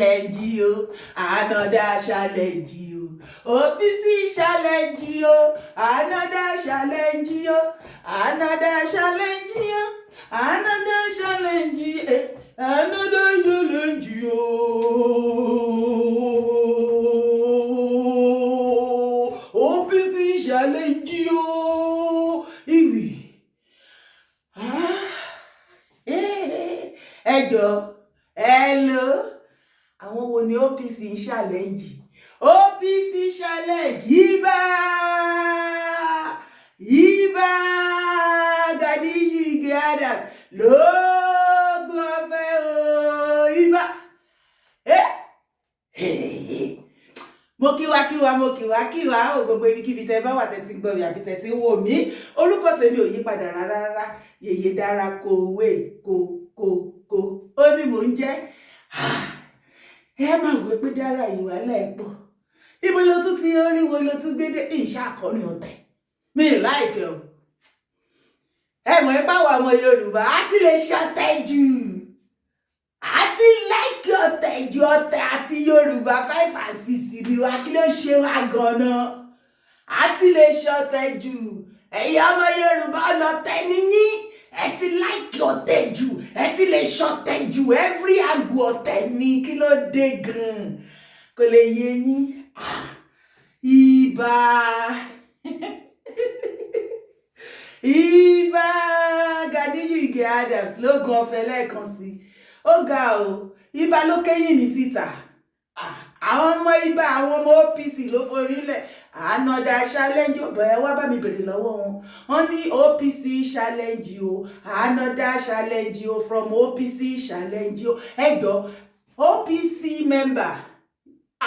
challenge you, another challenge you. OPC challenge you, another challenge you, another challenge you, another challenge you, another challenge you. OPC challenge you. Iwi. Ẹjọ́ hello àwọn wo ni OPC challenge OPC challenge ibà Gani Adams lóògùn ọ̀fẹ́ o ibà mo kíwá o gbogbo ibikíbi tẹ́ bá wà tẹ́ ti gbọ́ mi àbí tẹ́ ti wò mí orúkọ tèmi ò yí padà rárá yèyé dára kòwé ó ní mò ń jẹ́ ẹ máa wò pé dára ìwà lẹ́ẹ̀pọ̀ ibo ló tún ti orin wo ló tún gbédé ìṣá àkọrin ọ̀tẹ̀ mi láìkẹ́ o ẹ mọ̀ ipá wa ọmọ Yorùbá á ti lè ṣọ̀tẹ̀ jù á ti láìkẹ́ ọ̀tẹ̀ jù ọ̀tẹ̀ àti Yorùbá 5 and 6 ni wá kí ló ṣe wá gan-an á ti lè ṣọ̀tẹ̀ jù ẹ̀yin ọmọ Yorùbá lọ̀tẹ̀ níyí ẹ ti láìkì ọ̀tẹ̀ jù ẹ ti lè ṣọ̀tẹ̀ jù every angle ọ̀tẹ̀ ni kí ló dé gan kò lè yé yín ibà Gani Adams lóògùn ọ̀fẹ́ lẹ́ẹ̀kan sí ó ga o ibà ló kẹ́yìn ní síta àwọn ọmọ ibà àwọn ọmọ OPC ló forílẹ̀ another challenge o bẹ̀rẹ̀ wá bá mi bèrè lọ́wọ́ wọn ní OPC challenge o another challenge o from OPC challenge o ẹjọ́ OPC member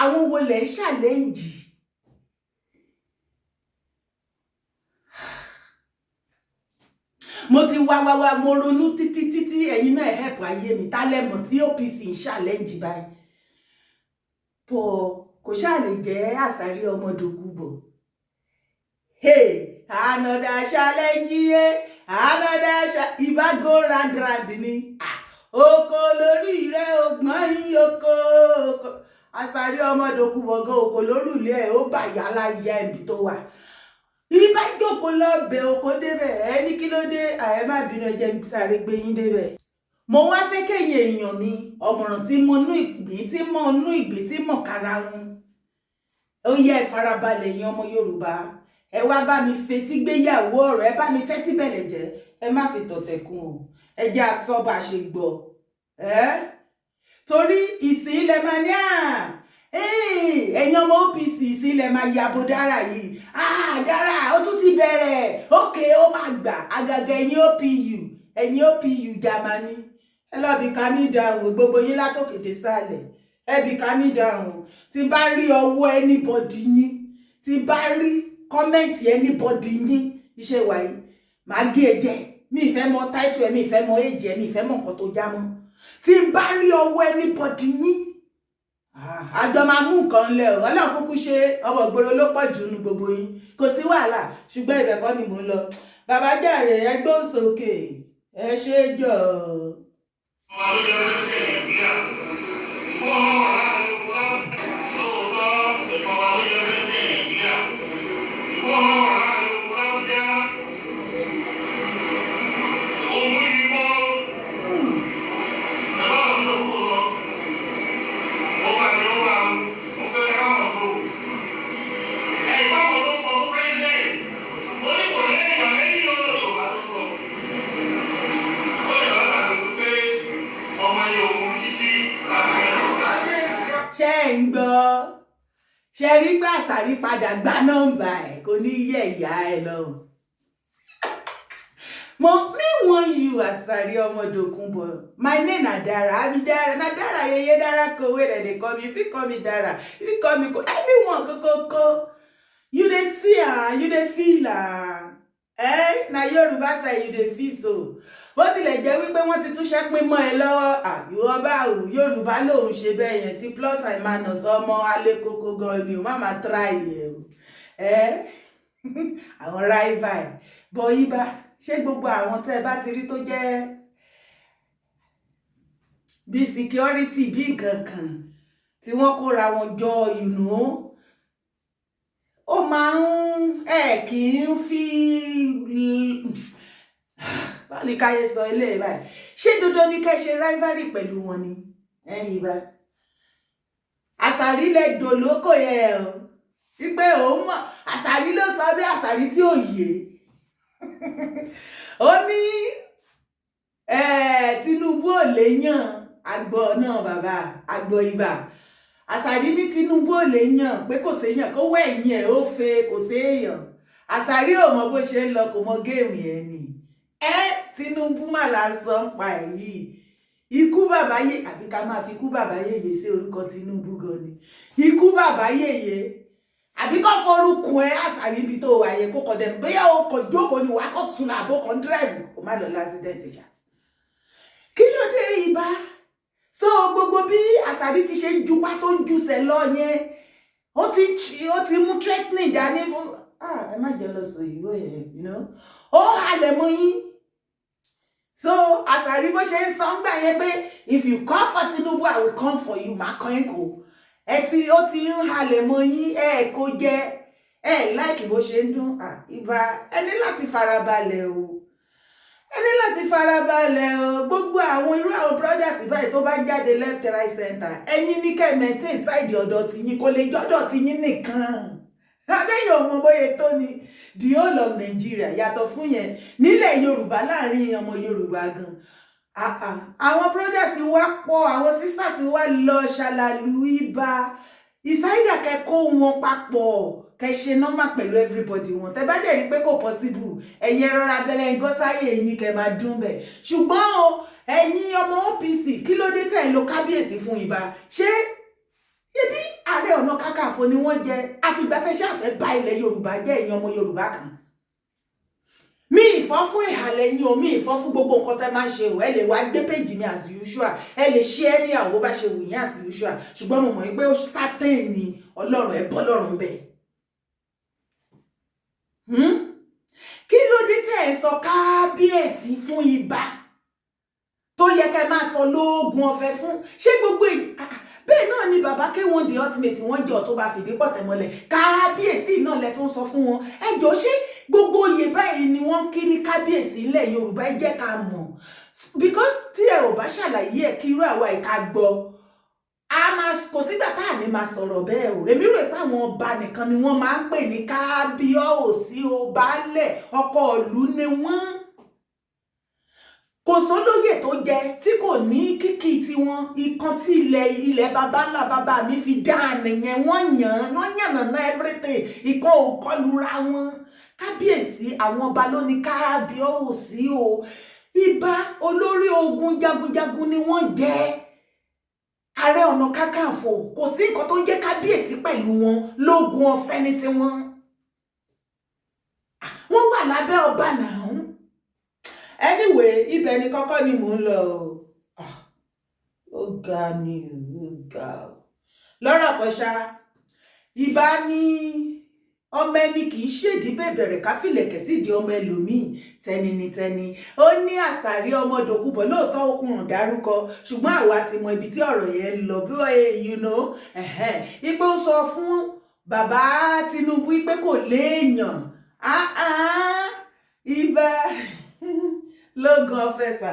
àwọn wo lè challenge mo ti wá mo ronú títí ẹ̀yin náà help ayé mi tálẹ̀mọ̀ tí OPC challenge báyìí pọ̀ kò ṣáà lè jẹ́ àsáré ọmọdògúbọ̀ another challenge another ibà go round ni oko lórí rẹ ògbọ́n yín oko àsáré ọmọdògúbọ̀ gan oko lórí ilé ẹ̀ ó bà yálà ya ẹ̀mí tó wà ibà jókòó lọ́bẹ̀ oko débẹ̀ ẹni kí ló dé ààrẹ má bínú ẹjẹ́ ń sáré gbé yín débẹ̀ mo wá fẹ́ kẹ́yìn èèyàn mi ọ̀mọ̀ràn tí mo nú ìgbín tí mọ̀ kára wọn ó yẹ ìfarabalẹ̀ yín ọmọ Yorùbá ẹ wá bá mi fetí gbéyàwó ọ̀rọ̀ ẹ bá mi tẹ́tí bẹ̀lẹ̀ jẹ́ ẹ má fi tọ̀tẹ̀kùn o ẹ jẹ́ àsọ bá ṣe gbọ́ torí ìsìn ilẹ̀ máa ní ẹ̀yin ọmọ OPC ìsìn ilẹ̀ máa yàbò dára yìí dára ó tún ti bẹ̀rẹ̀ ókè ó máa gbà àgàgà ẹ̀yin OPU Jámánì ẹ lọ bí ká ní ìdáhùn gbogbo yín látòkèdè sálẹ̀ ẹ bí ká ní ìdáhùn tí bá rí ọwọ́ anybody yín tí bá rí kọ́mẹ́ǹtì anybody yín iṣẹ́ wáyé màá gé ẹ jẹ mi ìfẹ́ mọ táìtù ẹ mi ìfẹ́ mọ èjì ẹ mi ìfẹ́ mọ nǹkan tó já mọ́ tí bá rí ọwọ́ anybody yín àjọ máa mú nǹkan lẹ ọ Ọlọ́run kúkú ṣe ọmọ ìgboro ló pọ̀ jù nù gbogbo yín kò sí wàhálà ṣùgbọ́n ibẹ̀ kọ́ ni mò ń lọ bàbá jàre ẹgbẹ́ òsòkè ẹ ṣe jọ. ṣe rí gbà sàrí padà gba nọ́mbà ẹ̀ kò ní yẹ ìyá ẹ lọ. Me want you àsàrí ọmọdòkúnbọ̀. My name na Dara. I be Dara. Na Dara yeye Dara Kowe that they call me. If you call me Dara, if you call me anyone ko. You dey see you dey feel na Yoruba side you dey feel so. Bó tilẹ̀ jẹ́ wípé wọ́n ti tún ṣẹ́pín mọ́ ẹ lọ́wọ́ ìwọ báwo Yorùbá lòun ṣe bẹ́ẹ̀ yẹn sí plus and minus ọmọ alẹ́ kókó gan ni o má máa try ẹ̀ o àwọn rival bọ̀ ibà ṣé gbogbo àwọn tẹ́ ẹ bá ti rí tó jẹ́ bí security bí nǹkan kan tí wọ́n kóra wọn jọ ó máa ń kì í fi báwo ni káyé sọ ilé báyìí ṣé dandan ní kẹ́ ṣe rivalry pẹ̀lú wọn ni ẹ̀yin bá àṣàrí lẹ dòlókò yẹn o wípé òun mọ̀ àṣàrí ló sọ bí àṣàrí tí ò yé ó ní Tinubu ò léyàn àgbọ̀ náà bàbá àgbọ̀ ibà àṣàrí ní Tinubu ò léyàn pé kò séyàn kó wẹ̀ ẹ̀yìn ẹ̀ ó fe kò séyàn àṣàrí ò mọ bó ṣe ń lọ kò mọ géèmù yẹn ni Tinubu mà là ń sọ ń pa èyí ikú bàbá yé àbí ká máa fi ikú bàbá yèyé sí orúkọ Tinubu gan ni ikú bàbá yèyé àbí kò forúkọ àṣàrí ibi tó wà yẹn kó kọ dẹ bóyá o kò jókòó ni wàá kó sùn àbó kan dírẹ́ẹ̀bù kó má lọ lásìdẹ́ǹtì ṣá kí ló dé ibà so gbogbo bí àṣàrí ti ṣe ń jupá tó ń jusẹ̀ lọ yẹn ó ti mú threatening dání fún ẹ má jẹ́ lọ sọ ìwé yẹn ó halẹ̀ mọ́ yín so àṣàrí bó ṣe ń sọ ń gbà yẹn pé if you come for Tinubu I will come for you má kàn ẹ́ kò ó ti ń halẹ̀ mọ́ yín kó jẹ́ láìkì bó ṣe ń dún ibà ẹni láti farabalẹ̀ o gbogbo àwọn irú àwọn brothers báyìí tó bá jáde left right center ẹ̀yin ní kẹ́ maintain side ọ̀dọ̀ tiyín kò lè jọ́dọ̀ tiyín nìkan adéyìn ọmọ bóyá tó ni the whole of Nigeria yàtọ̀ fún yẹn nílẹ̀ Yorùbá láàrin ọmọ Yorùbá gan àwọn brothers wa pọ̀ àwọn sisters wa lọ ṣàlàlù ibà ìsáyidà kẹ́kọ̀ọ́ wọn papọ̀ kẹ́ ṣe normal pẹ̀lú everybody wọn tẹ́ bá dẹ̀ rí pé kò possible ẹ̀yin rọra bẹ̀rẹ̀ ń gọ́sáyé ẹ̀yin kẹ́ máa dún bẹ̀ ṣùgbọ́n ẹ̀yin ọmọ OPC kí ló dé tẹ̀ ń lo kábíyèsí fún ibà ṣé ibi Ààrẹ Ọ̀nà Kakanfò ni wọ́n jẹ àfìgbà tẹ́ ṣàfẹ́ bà ilẹ̀ Yorùbá jẹ́ ẹ̀yin ọmọ Yorùbá kan mi ìfọ́ fún ìhàlẹ̀ yín o mi ìfọ́ fún gbogbo nǹkan tẹ́ máa ń ṣe o ẹ lè wá gbé péjì mi as usual ẹ lè ṣe ẹ́ ní àwọn bá ṣe wù yín as usual ṣùgbọ́n mo mọ̀ pé ó sátẹ́ẹ̀ ni Ọlọ́run ẹ bọ́ lọ́rùn bẹ́ẹ̀ kí ló dé tẹ́ ẹ sọ kábíyèsí fún ibà tó yẹ kẹ́ máa sọ lóògùn ọ̀fẹ́ fún ṣé gbogbo bẹ́ẹ̀ náà ni bàbá K1 the ultimate wọ́n jẹ́ ọ̀tún bá fìdí pọ̀ tẹ̀mọ́lẹ̀ kábíyèsí náà lẹ tó ń sọ fún wọn ẹjọ́ ṣé gbogbo oyè báyìí ni wọ́n kí ní kábíyèsí ilẹ̀ Yorùbá ẹ jẹ́ ká mọ̀ because tí ẹ ò bá ṣàlàyé ẹ kí irú àwa ìka gbọ́ kò sígbà tá à ní máa sọ̀rọ̀ bẹ́ẹ̀ o èmi rò pé àwọn ọba nìkan ni wọ́n máa ń pè ní kábíyèsí o baálẹ̀ ọkọ ìlú ni wọ́n kò sólóyè tó jẹ tí kò ní kíkì tiwọn ìkan tí ilẹ̀ baba ńlá baba mi fi dá nìyẹn wọ́n yànnà everything ìkan ò kọlura wọn kábíyèsí àwọn ọba ló ní kábíyèsí o ibà olórí ogun jagunjagun ni wọ́n jẹ́ Ààrẹ Ọ̀nà Kakanfò kò sí nǹkan tó ń jẹ́ kábíyèsí pẹ̀lú wọn lógun ọ̀fẹ́ ní tiwọn wọ́n wà lábẹ́ ọba náà anyway ibẹ̀ ni kọ́kọ́ ni mò ń lọ ó ga ni ó ga lọ́rọ̀ kan ṣá ibà ní ọmọ ẹni kì í ṣèdí bẹ̀bẹ̀rẹ̀ káfílẹ̀kẹ̀ sí di ọmọ ẹlòmíì tẹni ni tẹni ó ní àṣàrí ọmọ dòkúbọ̀ lóòótọ́ okùn dárúkọ ṣùgbọ́n àwa ti mọ ibi tí ọ̀rọ̀ yẹn ń lọ bí ipò sọ fún bàbá Tinubu pé kò léèyàn ibà lógun ọ̀fẹ́sà.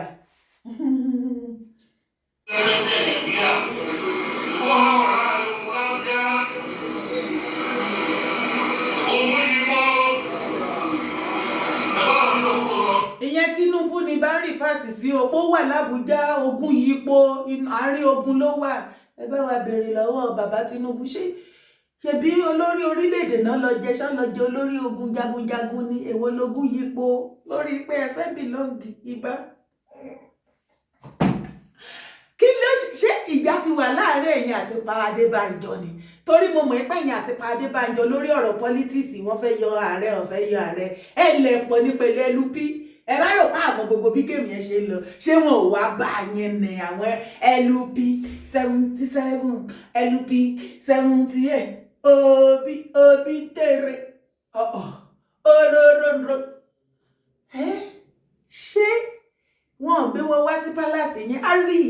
ìyẹn Tinubu ni bá ń rí fásì sí opó wà l'Àbújá ogun yípo àárín ogun ló wà ẹ bá wa béèrè lọ́wọ́ bàbá Tinubu ṣebí olórí orílẹ̀-èdè náà lọ jẹ ṣán lọ jẹ olórí ogun jagunjagun ni èwo lógún yípo lórí pé ẹ fẹ́ bìlọ́ǹgì ibà kí ló ṣe ìjà ti wà láàárín ẹ̀yin àti Pa Adébánjọ ni torí mo mọ̀ pé ẹ̀yin àti Pa Adébánjọ lórí ọ̀rọ̀ pọ́lítíìsì wọ́n fẹ́ yọ ààrẹ ọ̀fẹ́ yọ ààrẹ ẹ lẹ̀pọ̀ ní pẹ̀lú LP ẹ bá rò pé àwọn gbogbo bí kéèmì yẹn ṣe lọ ṣé wọn ò wá bá yẹn ní àwọn LP 77 LP 78 obi tèrè ororondro ṣé wọn gbé wọn wá sí pálásì yẹn àrí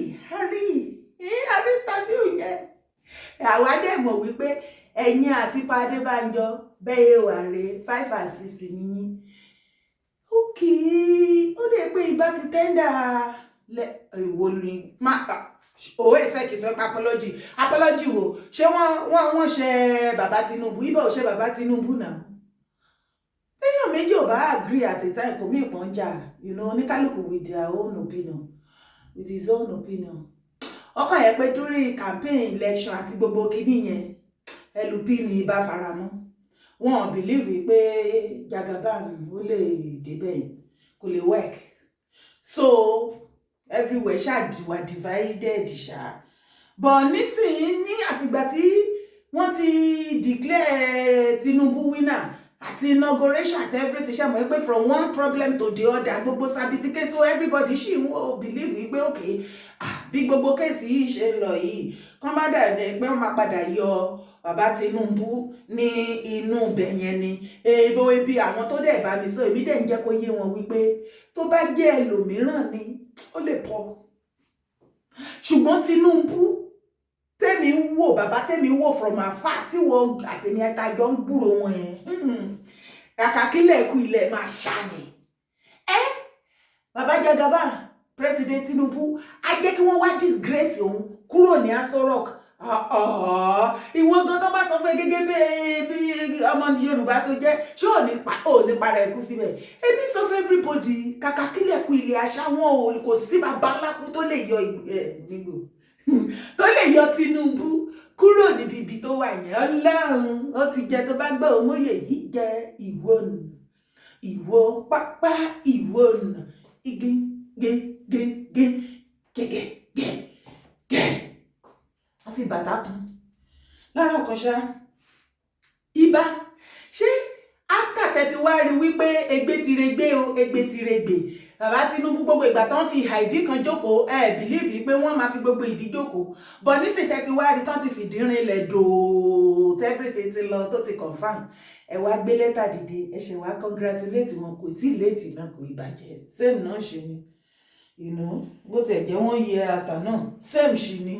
tàbí òyìn àwa dẹ̀ mọ̀ wípé ẹ̀yin àti Pa Adébánjọ bẹ́ẹ̀ wà rè 5 and 6 nìyí. Ókè ó dẹ̀ pé ìbá ti tẹ́ndà ìwò ni òwe ìṣẹ́kì sọ pé apology wo ṣé wọ́n ṣe bàbá Tinubu ibà ò ṣe bàbá Tinubu náà. Téèyàn méjì ò bá agree at a time kò mí ìpọ́n jà oníkálùkù with their own opinion with his own opinion. Ọkàn yẹn pé during campaign election àti gbogbo kìíní yẹn LP ní ibà faramọ́ wọn believe pé Jagaban ó lè débẹ̀ yẹn kò lè work so everywhere ṣáà divided ṣá but nísìnyí ní àtìgbà tí wọ́n ti declare Tinubu winner àti inauguration àti everything ṣá mọ̀ pé from one problem to the other gbogbo sabitike so everybody ṣì ń believe wípé okay bí gbogbo kéèsì yìí ṣe ń lọ yìí kán bá dàdé pé wọ́n máa padà yọ bàbá Tinubu ní inú ibẹ̀ yẹn ni ebo ibi àwọn tó dẹ̀ bá mi sọ èmi dẹ̀ ń jẹ́ kó yé wọn wípé tó bá jẹ́ ẹlòmíràn ni ó lè pọ̀ ṣùgbọ́n Tinubu tẹ́mi wò bàbá tẹ́mi wò from afar tí wọ́n àtẹ̀mí àtàjọ ń gbúrò wọn yẹn kàkà kílẹ̀ kú ilẹ̀ máa ṣàní bàbá Jagaban President Tinubu á jẹ́ kí wọ́n wá disgrace òun kúrò ní Aso Rock ìwọ gan tó bá sọ fún gẹ́gẹ́ bí ọmọ Yorùbá tó jẹ́ ṣé ò ní para ẹ̀kú síbẹ̀ èmi sọ fún everybody kàkà kílẹ̀ kú ilẹ̀ àṣà wọn kò sí bàbá ńlákú tó lè yọ nígbò tó lè yọ Tinubu kúrò níbi ibi tó wà yẹn Ọlọ́run ó ti jẹ tó bá gbọ́ òmóye yìí jẹ ìwọ pápá ìwọ nà igi gẹ́gẹ́gẹ́gẹ́gẹ́ wọ́n fi bàtà kún lára ọ̀kan ṣá ibà ṣé after tẹ́tí wá rí wípé egbe ti regbe egbe ti regbe bàbá Tinubu gbogbo ìgbà tán fi ìdí kan jókòó believe pé wọ́n máa fi gbogbo ìdí jókòó but nísìnyí tẹ́tí wá rí tán ti fìdí rinlẹ̀ dòó everything ti lọ tó ti confam ẹ wá gbé lẹ́tà dìde ẹ ṣe wá congratulate wọn kò tí ì léètì náà kò ìbàjẹ́ same náà ṣe ni bó tẹ̀ jẹ́ 1 year after náà same ṣì ni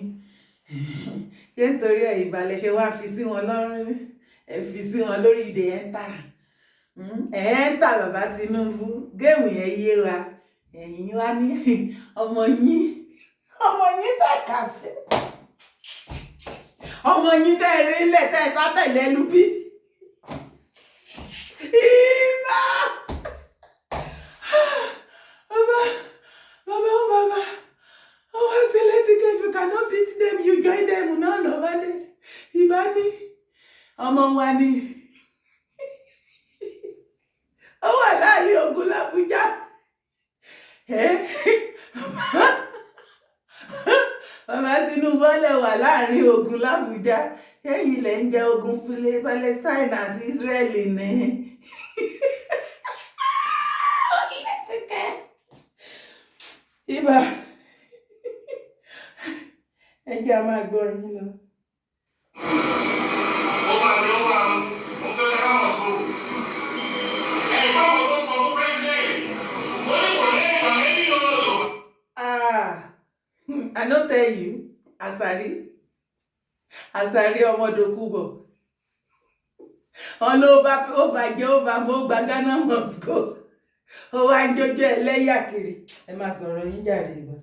ṣé nítorí ẹ̀ ìbàlẹ̀ ṣe wá fi sí wọn lọ́rùn ẹ fi sí wọn lórí ìdè ẹ̀ ń tàrà ẹ̀ ń tà bàbá Tinubu géèmù yẹn yé wa ẹ̀yìn wá ní ọmọ yín tẹ̀ kàfẹ́ ọmọ yín tẹ̀ rí ilẹ̀ tẹ̀ sátẹ̀lẹ̀ lùbí ìbá bàbá if you cannot beat them you join them náà lọ́wọ́ dé ìbá ní ọmọ wa ni ó wà láàrin ogun l'Abuja bàbá Tinubu lè wà láàrin ogun l'Abuja èyí lè ń jẹ ogun Palestine àti Israeli ní ibà ẹ jẹ́ a máa gbọ́ yín lọ. I no tell you Asari ọmọdókúbọ̀ wọn ló bàjẹ́ ó bá mọ́ gba Ghana must go ó wá ń jójó ẹlẹ́yà kiri ẹ máa sọ̀rọ̀ yín jàre ìbọn.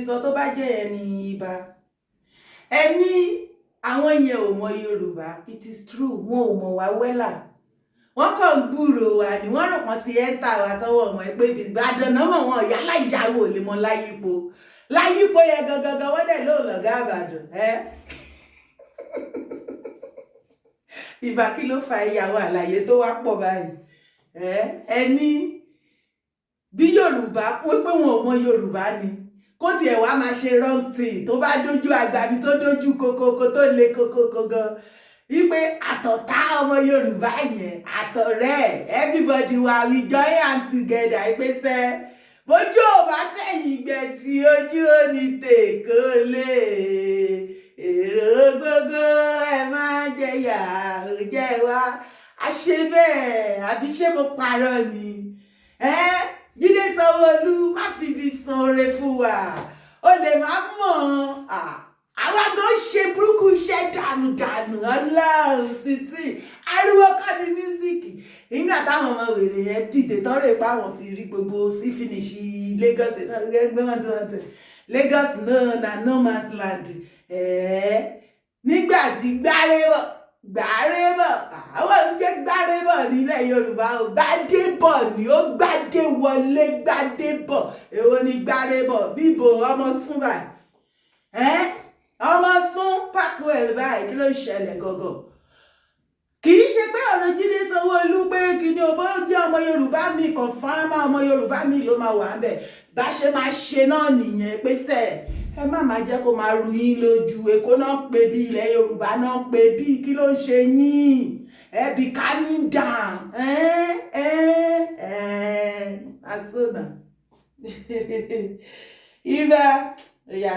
Sọ tó bá jẹ́ ẹni ibà ẹni àwọn yẹn ò mọ Yorùbá it is true wọn ò mọ̀ wá wẹ́là wọ́n kàn ń gbúrò wà ní wọ́n rò pọ́n ti ẹ́ńtà wà tọwọ́ ọmọ ẹgbẹ́ Ìbàdàn náà mọ̀ wọn ìyá láìyàwó lè mọ láyípo láyípo yẹn gangan wọ́n dẹ̀ lóun lọ̀gá Ìbàdàn ìbá kí ló fa ìyàwó àlàyé tó wá pọ̀ báyìí ẹni bí Yorùbá wọ́n pé wọn ò mọ Yorùbá ni kó tiẹ̀ wá máa ṣe wrong thing tó bá dójú àgbàbí tó dójú kokoko tó le kokoko gan wípé àtọ̀tá ọmọ Yorùbá yẹn àtọ̀rẹ́ everybody wa we join hand together wípé sẹ́ bójú ò bá tẹ̀yìn gbẹ̀ tí ojú ò ní tèkó lé èrò gbogbo ẹ máa jẹyà ò jẹ́ wá a ṣe bẹ́ẹ̀ àbí ṣé mo parọ́ ni Jídé Sanwó-Olú má fi ibi san oore fún wa ó lè má mọ̀ àwa tó ṣe burúkú iṣẹ́ dànù Ọlọ́run sí tí ariwo kọ́ ni mísíkì nígbà táwọn ọmọ wèrè yẹn dìde tọ́rọ ìpá wọn ti rí gbogbo sí finishi Lagos ẹgbẹ́ wọn tí wọ́n tẹ̀ Lagos náà na no man's land nígbà tí gbárébọ̀ àwọn oúnjẹ gbárébọ̀ nílẹ̀ Yorùbá ó gbádébọ̀ ni ó gbádé wọlé gbádébọ̀ èwo ni gbárébọ̀ bíbo ọmọ sún báyìí ọmọ sún Packwell báyìí kí ló ṣẹlẹ̀ gọ́gọ́ kì í ṣe pé ọ̀rọ̀ Jídé Sanwó-Olú pé kí ni òbó jẹ́ ọmọ Yorùbá mi kan fárámà ọmọ Yorùbá mi ló máa wà ń bẹ̀ bá ṣe máa ṣe náà nìyẹn pé sẹ́ẹ̀ ẹ má máa jẹ́ kó máa ru yín lójú Èkó náà pé bí ilẹ̀ Yorùbá náà pé bí kí ló ń ṣe yín ẹ bí calming down asona ibà ẹ̀yà.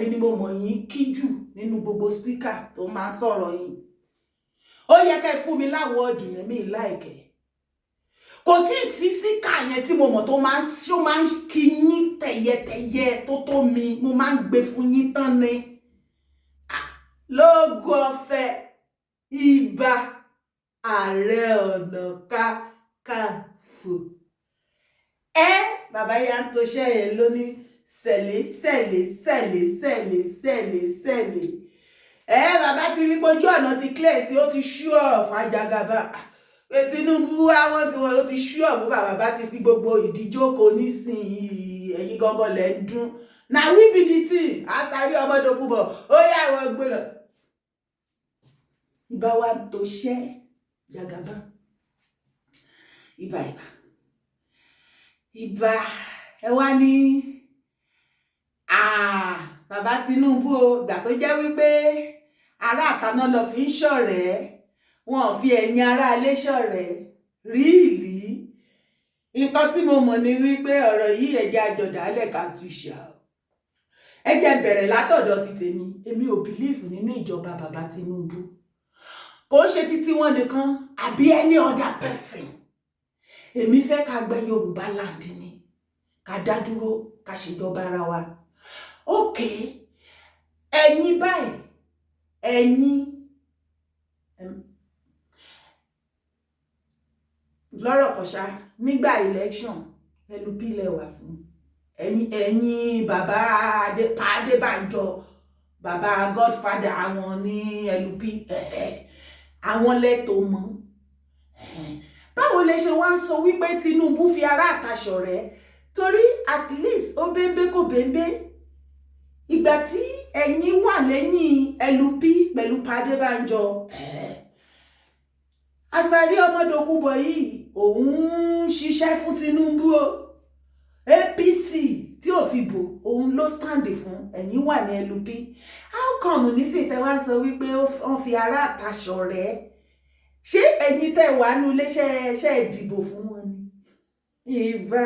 Èmi ni mo mọ̀ yín kí jù nínú gbogbo spíkà tó máa sọ̀rọ̀ yín ó yẹ ká fún mi láwọ́ọ̀dù yẹn mi láìkẹ́ kò tí ì sí spíkà yẹn tí mo mọ̀ tó máa ń kí yín tẹ̀yẹtẹ̀yẹ tó tó mi mo máa ń gbé fún yín tán ni Lógo Ọ̀fẹ́ Ìbà Ààrẹ Ọ̀nà Kakanfò bàbá yà ń toṣẹ́ yẹn lónìí sẹ̀lẹ̀ bàbá ti rí pójú ọ̀nà ti clear sí ó ti ṣúọ̀ fún Àjàgàbá pé Tinubu àwọn tí wọn ó ti ṣúọ̀ fún bàbá ti fi gbogbo ìdíjókòó nísìnyí ẹ̀yìn gangan lẹ̀ ń dún na we be the team àṣàrí ọmọdókúbọ̀ ó yá ìwọ̀n gbé lọ ìbá wa tó ṣẹ́ Jàgàbá ìbá ẹ wá ní bàbá Tinubu ìgbà tó jẹ́ wípé ará àtàná lọ fi ń ṣọ̀rẹ́ wọn ò fi ẹ̀yìn ará ilé ṣọ̀rẹ́ ríìlì nǹkan tí mo mọ̀ ni wípé ọ̀rọ̀ yìí ẹ̀jẹ̀ àjọ̀dálẹ̀ ká túṣà ẹ̀jẹ̀ bẹ̀rẹ̀ látọ̀dọ̀ ti tèmi èmi ò bìlíìfù nínú ìjọba bàbá Tinubu kò ṣe títí wọn nìkan àbí any other person èmi fẹ́ ká gbẹ Yorùbá land ni ká dá dúró ká ṣèjọba ara wa ókè ẹ̀yin báyìí ẹ̀yin lọ́rọ̀ kọ̀ṣá nígbà election LP lẹ́wà fún ẹ̀yin bàbá Adébánjọ bàbá godfather àwọn ní LP àwọn lẹ́tọ̀ mọ́ báwo lẹ ṣe wá ń sọ wípé Tinubu fi ará àtàṣọ rẹ̀ torí at least ó bẹ́ńbẹ́ kò bẹ́ńbẹ́ ìgbà tí ẹ̀yin wà lẹ́yìn LP pẹ̀lú Adébánjọ Àṣàrí ọmọdòkúbọ̀ yìí òun ń ṣiṣẹ́ fún Tinubu o. APC tí ò fi bò òun ló stand fún, ẹ̀yin wà ní LP. How come nísìnyí tẹ́ wá sọ wípé wọ́n fi ará àtàṣọ rẹ̀? Ṣé ẹ̀yin tẹ́ wà nú iléeṣẹ́ ìdìbò fún wọn ni? Ìbá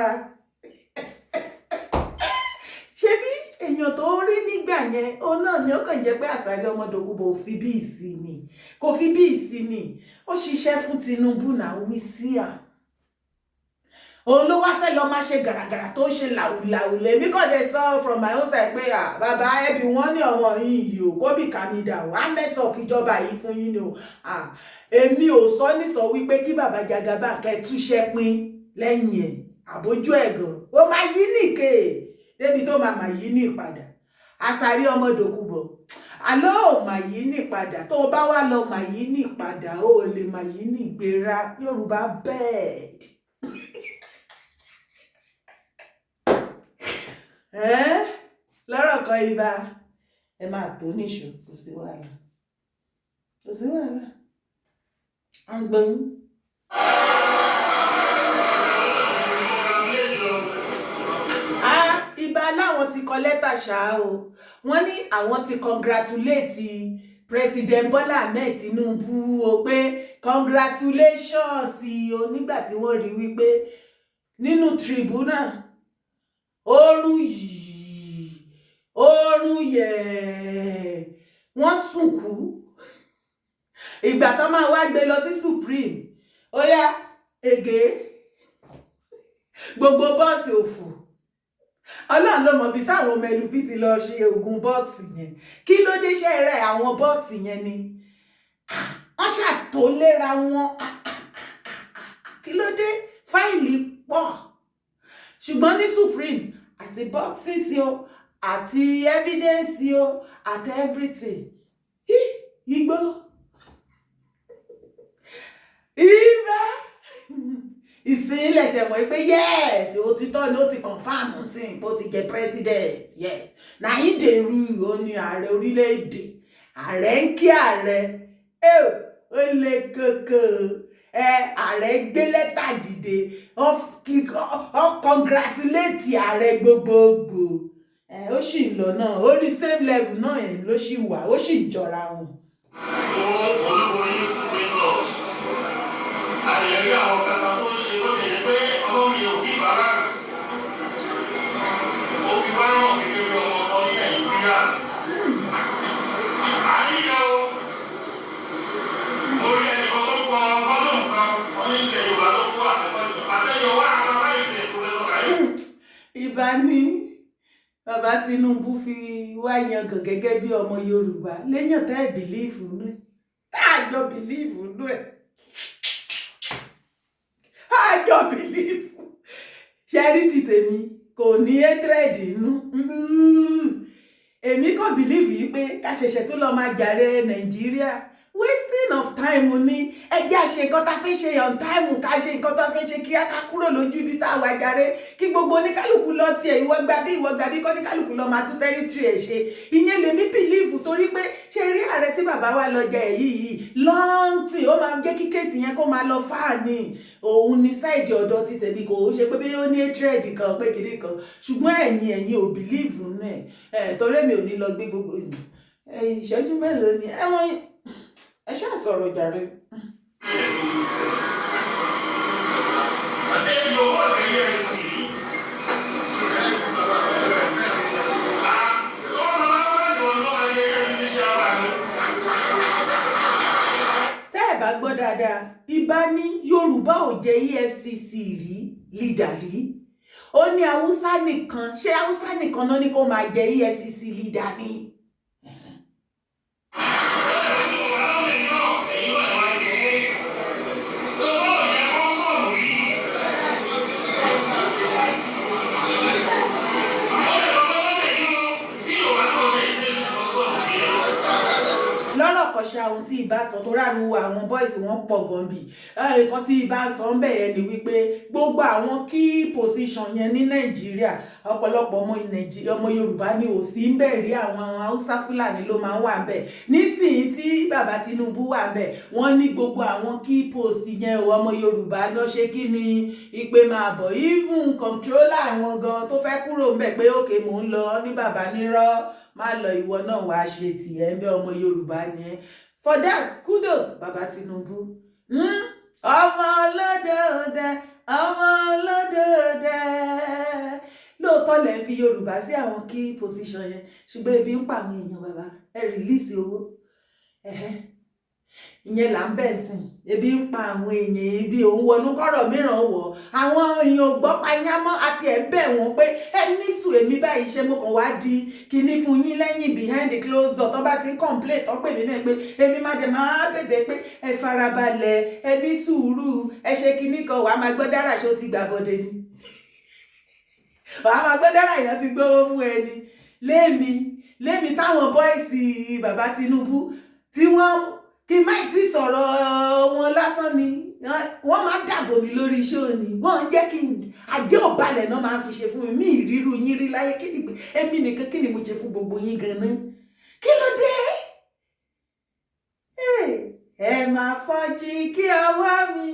ṣé bí èèyàn tó rí nígbà yẹn òun náà ni ó kàn jẹ́ pé Àṣàrí ọmọdòkúbọ̀ ò fi bí ìsinmi, kò fi bí ìsinmi, ó ṣiṣẹ́ fún Tinubu náà wí sí à. Òun ló wá fẹ́ lọ máa ṣe gàràgàrà tó ṣe làwùlàwù. Lèmi kàn dé sọ from my own side pé bàbá ẹbí wọn ní ọmọ yìí yìí o kó bì kàmídà o á mess up ìjọba yìí fún yín ni o. Èmi ò sọ nísọ wípé kí bàbá Jagaban kẹ́ túṣẹ́ pín lẹ́yìn ẹ̀ àbójú ẹ̀gàn ó máa yí nìke débi tó máa yí ní ìpadà. Àṣàrí ọmọdòkúbọ̀ àlọ́ ò máa yí ní ìpadà, tó bá wá lọ máa yí ní ìpadà ó lè máa yí ní ìgbéra. Yorùbá bẹ́ẹ̀d. Lọ́rọ̀ kan ibà ẹ máa tó níṣó, kò sí wàhálà, kò sí wàhálà. À ń gbọ́n. Ibà láwọn ti kọ lẹ́tà ṣáá o, wọ́n ní àwọn ti congratulate President Bola Ahmed Tinubu o pé congratulations o, nígbà tí wọ́n rí wípé nínú tribunal oorun yẹ̀ wọ́n sùnkú. Ìgbà tó máa wá gbé lọ sí Supreme ó yá ègé gbogbo bọ́ọ̀sì òfò. Ọlọ́run ló mọ̀ bí táwọn ọmọ LP ti lọ ṣe oògùn bọ́ọ̀sì yẹn. Kí ló dé ṣe rẹ̀ àwọn bọ́ọ̀sì yẹn ni wọ́n ṣàtòlera wọn. Kí ló dé fáìlì pọ̀ ṣùgbọ́n ní Supreme àti boxes yo àti evidence yo àti everything igbó ibà ìsìn lẹ̀ṣẹ̀ mọ̀ pé yes òtítọ́ ni ó ti confam sí ipò ti jẹ president. Yes na ìdèrú ó ní ààrẹ orílẹ̀-èdè, ààrẹ ń kí ààrẹ ó lè kókó ààrẹ gbé lẹ́tà dìde ó congratulate ààrẹ gbogbogbò. Ó sì ń lọ náà ó ní same level náà ẹ̀ ló sì wà, ó sì ń jọra wọn. Àyẹ̀rí àwọn kẹta tó ń ṣe lóde yẹn pé ọlọ́run yóò kí balance. Ó fi wá ràn mí lórí ọmọ ọmọ ní Nàìjíríà. Àyíyá o, orí ẹnìkan tó kọ ọgọ́dún kan, wọ́n ní ilẹ̀ Yorùbá ló kó àtẹ̀yọ̀ wá àwọn aláìsí ìkúlẹ̀ lọ́kà yìí. Ìbá ní bàbá Tinubu fi wá yangàn gẹ́gẹ́ bí ọmọ Yorùbá léyàn tẹ́ bìlíìfù nú ẹ̀, tá àjọ bìlíìfù nú ẹ̀. Àjọ bìlíìfù ṣẹ́rí ti tèmi kò ní hatred inú. Èmi kàn bìlíìfù yìí pé ká ṣẹ̀ṣẹ̀ tó lọ máa jàre Nàìjíríà wasting of time ni. Ẹ jẹ́ àṣe nǹkan tá fẹ́ ṣe on time, ká ṣe nǹkan tá fẹ́ ṣe kí á ká kúrò lójú ibi tá a wà jàre, kí gbogbo oníkálùkù lọ tiẹ̀ ìwọ gbà bí kọ́ oníkálùkù lọ máa tún territory ẹ̀ ṣe. Ìyẹn lèmi bìlíìfù torí pé ṣe rí ààrẹ tí bàbá wa lọ jẹ yìí long tí ó máa jẹ́ kí kéèsì yẹn kó máa lọ fáà ní òun ní sáìdì ọ̀dọ̀ ti tẹ̀mí kò ṣe pé bí ó ní hatred kan pé kiri kan, ṣùgbọ́n ẹ̀yin ò bìlíìfù náà torí mi ò ní lọ gbé gbogbo ìṣẹ́jú mélòó ni ẹ̀wọ̀n ẹ ṣáà sọ̀rọ̀ jàre. Tẹ́ ẹ bá gbọ́ dáadáa ibà ní Yorùbá ò jẹ́ EFCC rí leader rí, ó ní Haúsá nìkan, ṣé Haúsá nìkan náà ní kó máa jẹ́ EFCC leader ni. Lọ́rọ̀ kọ̀ṣà ohun tí ìbá sọ tó ráru àwọn boys wọn pọ̀ gan bí nǹkan tí ìbá sọ ń bẹ̀ yẹn ni wípé gbogbo àwọn key position yẹn ní Nàìjíríà ọ̀pọ̀lọpọ̀ ọmọ Yorùbá ni ò sí ń bẹ̀ rí, àwọn Haúsá Fúlàní ló máa ń wà ń bẹ̀. Nísìnyí tí bàbá Tinubu wà ń bẹ̀ wọ́n ní gbogbo àwọn key post yẹn ọmọ Yorùbá lọ ṣe kí ni ìpè máa bọ̀, even controller àwọn gan tó fẹ́ kúrò ń bẹ̀ pé òkè mò ń lọ ní bàbá nírọ́ má lọ, ìwọ náà wàá ṣe tiẹ̀ ń bẹ ọmọ Yorùbá ni ẹ. For that kudos bàbá Tinubu. Ọmọ olódòdè ọmọ olódòdè lóòótọ́ lẹ̀ ń fi Yorùbá sí àwọn key position yẹn ṣùgbọ́n ebi ń pa àwọn èèyàn bàbá ẹ rìlíìsì owó ìyẹn là ń bẹ̀ sìn, ebi ń pa àwọn èèyàn, ebi òun wọnú kọ́rọ̀ mìíràn wọ̀ àwọn èèyàn ò gbọ́ payámọ́ àti ẹ̀ bẹ̀ wọ́n pé ẹ nísù èmi báyìí ṣe mo kàn wá di kinní fún yín lẹ́yìn behind the closed door tó bá ti ń complain tó pè mí náà pé èmi má dẹ̀ máa bẹ̀bẹ̀ pé ẹ farabalẹ̀ ẹ ní sùúrù ẹ ṣe kinní kan wàá máa gbọ́ dára ṣó ti gbà bọ́dẹ ni wàá máa gbọ́ dára èèyàn ti gbówó fún ẹni lémi táwọn bọ́ìsì bàbá Tinubu tí wọ́n kí má ti sọ̀rọ̀ wọn lásán ni wọ́n máa dàbò mi lórí iṣẹ́ òní wọ́n jẹ́ kí àjẹ́ òbalẹ̀ náà máa fi ṣe fún mi ìrírú yín rí láyé kí ni pé èmi nìkan kí ni mo ṣe fún gbogbo yín gan-an kí ló dé? Ẹ máa fọ́jí kí ọwọ́ mi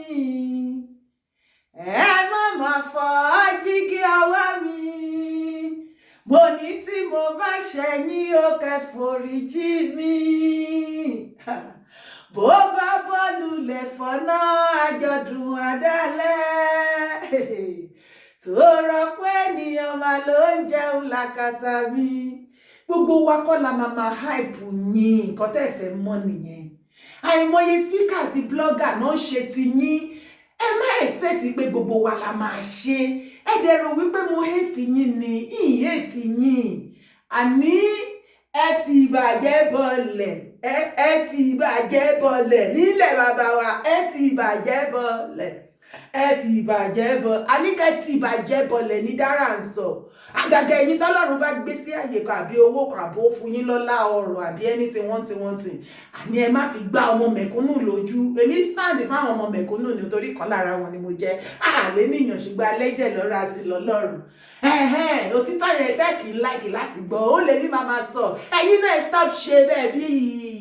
ẹ máa fọ́jí kí ọwọ́ mi mo ní tí mo bá ṣẹ̀yìn ó kẹ́ foríjì mi bó bá bọ́ọ̀lù lẹ̀ fọ́nà àjọ̀dún àdálẹ́ tó rọ pé ènìyàn máa ló ń jẹun làkàtà mi. Gbogbo wa kọ́ la máa hype yín nǹkan tẹ́ fẹ́ mọ̀ nìyẹn. Àìmọye speaker àti blogger náà ṣe ti yín ẹ má expect pé gbogbo wa la máa ṣe. Ẹ dẹ̀ rò wípé mo hate yín ni ìyìn hate yín àní ẹ ti bàjẹ́ bọ̀lẹ̀ ẹ ti bàjẹ́ bọ̀lẹ̀ nílẹ̀ bàbá wa ẹ ti bàjẹ́ bọ̀lẹ̀ ẹ ti bàjẹ́ bọ̀ àníkẹ́ ti bàjẹ́ bọ̀lẹ̀ ní dára ń sọ àgàgà ẹ̀yin tọ́lọ́run bá gbé sí àyè kan àbí owó kan àbó fún yín lọ́lá ọrọ̀ àbí ẹni tí wọ́n àní ẹ má fi gbá ọmọ mẹ̀kúnnù lójú. Èmi stand fáwọn ọmọ mẹ̀kúnnù nítorí kan lára wọn ni mo jẹ́ àlè níyàn ṣùgbọ́n alẹ́jẹ̀ lọ́ra sí lọ́lọ́run òtítọ́ yẹn tẹ́kì láìkì láti gbọ́ ó lè ní màmá sọ ẹ̀yin náà stop ṣe bẹ́ẹ̀ bí